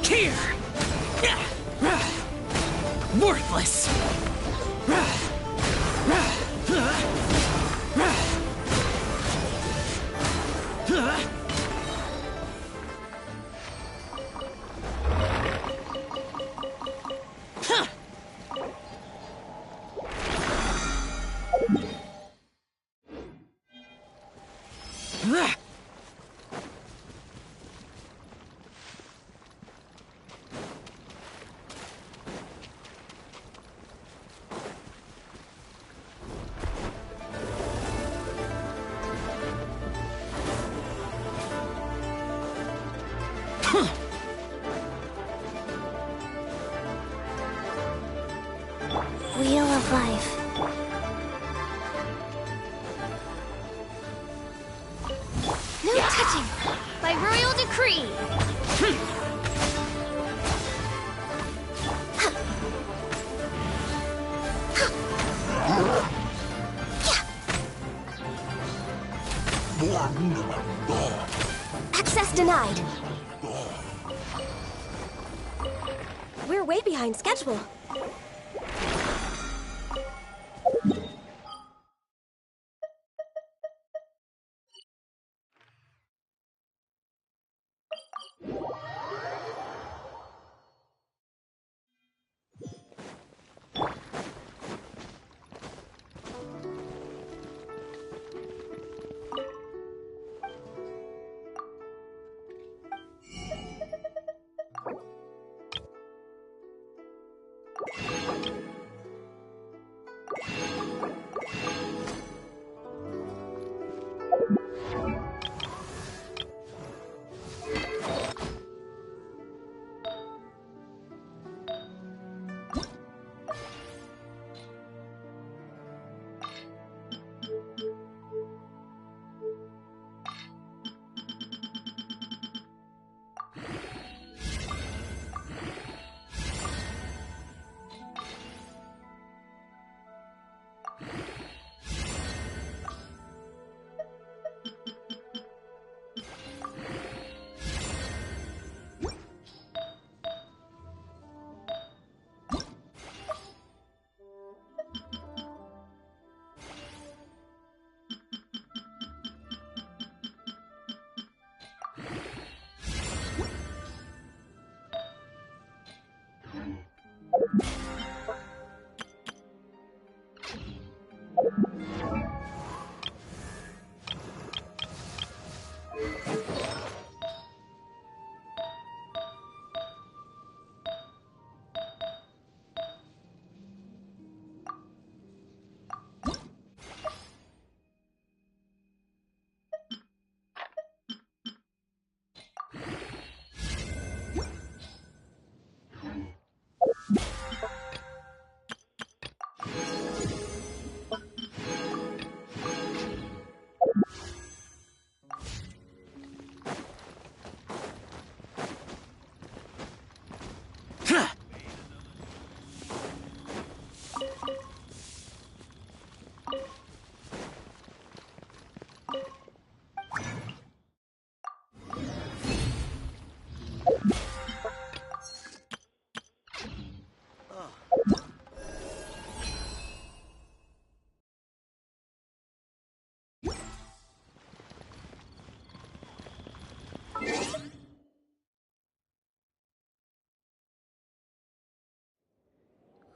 Here! Worthless! Wheel of Life. No touching! By royal decree! Access denied. We're way behind schedule. Bye.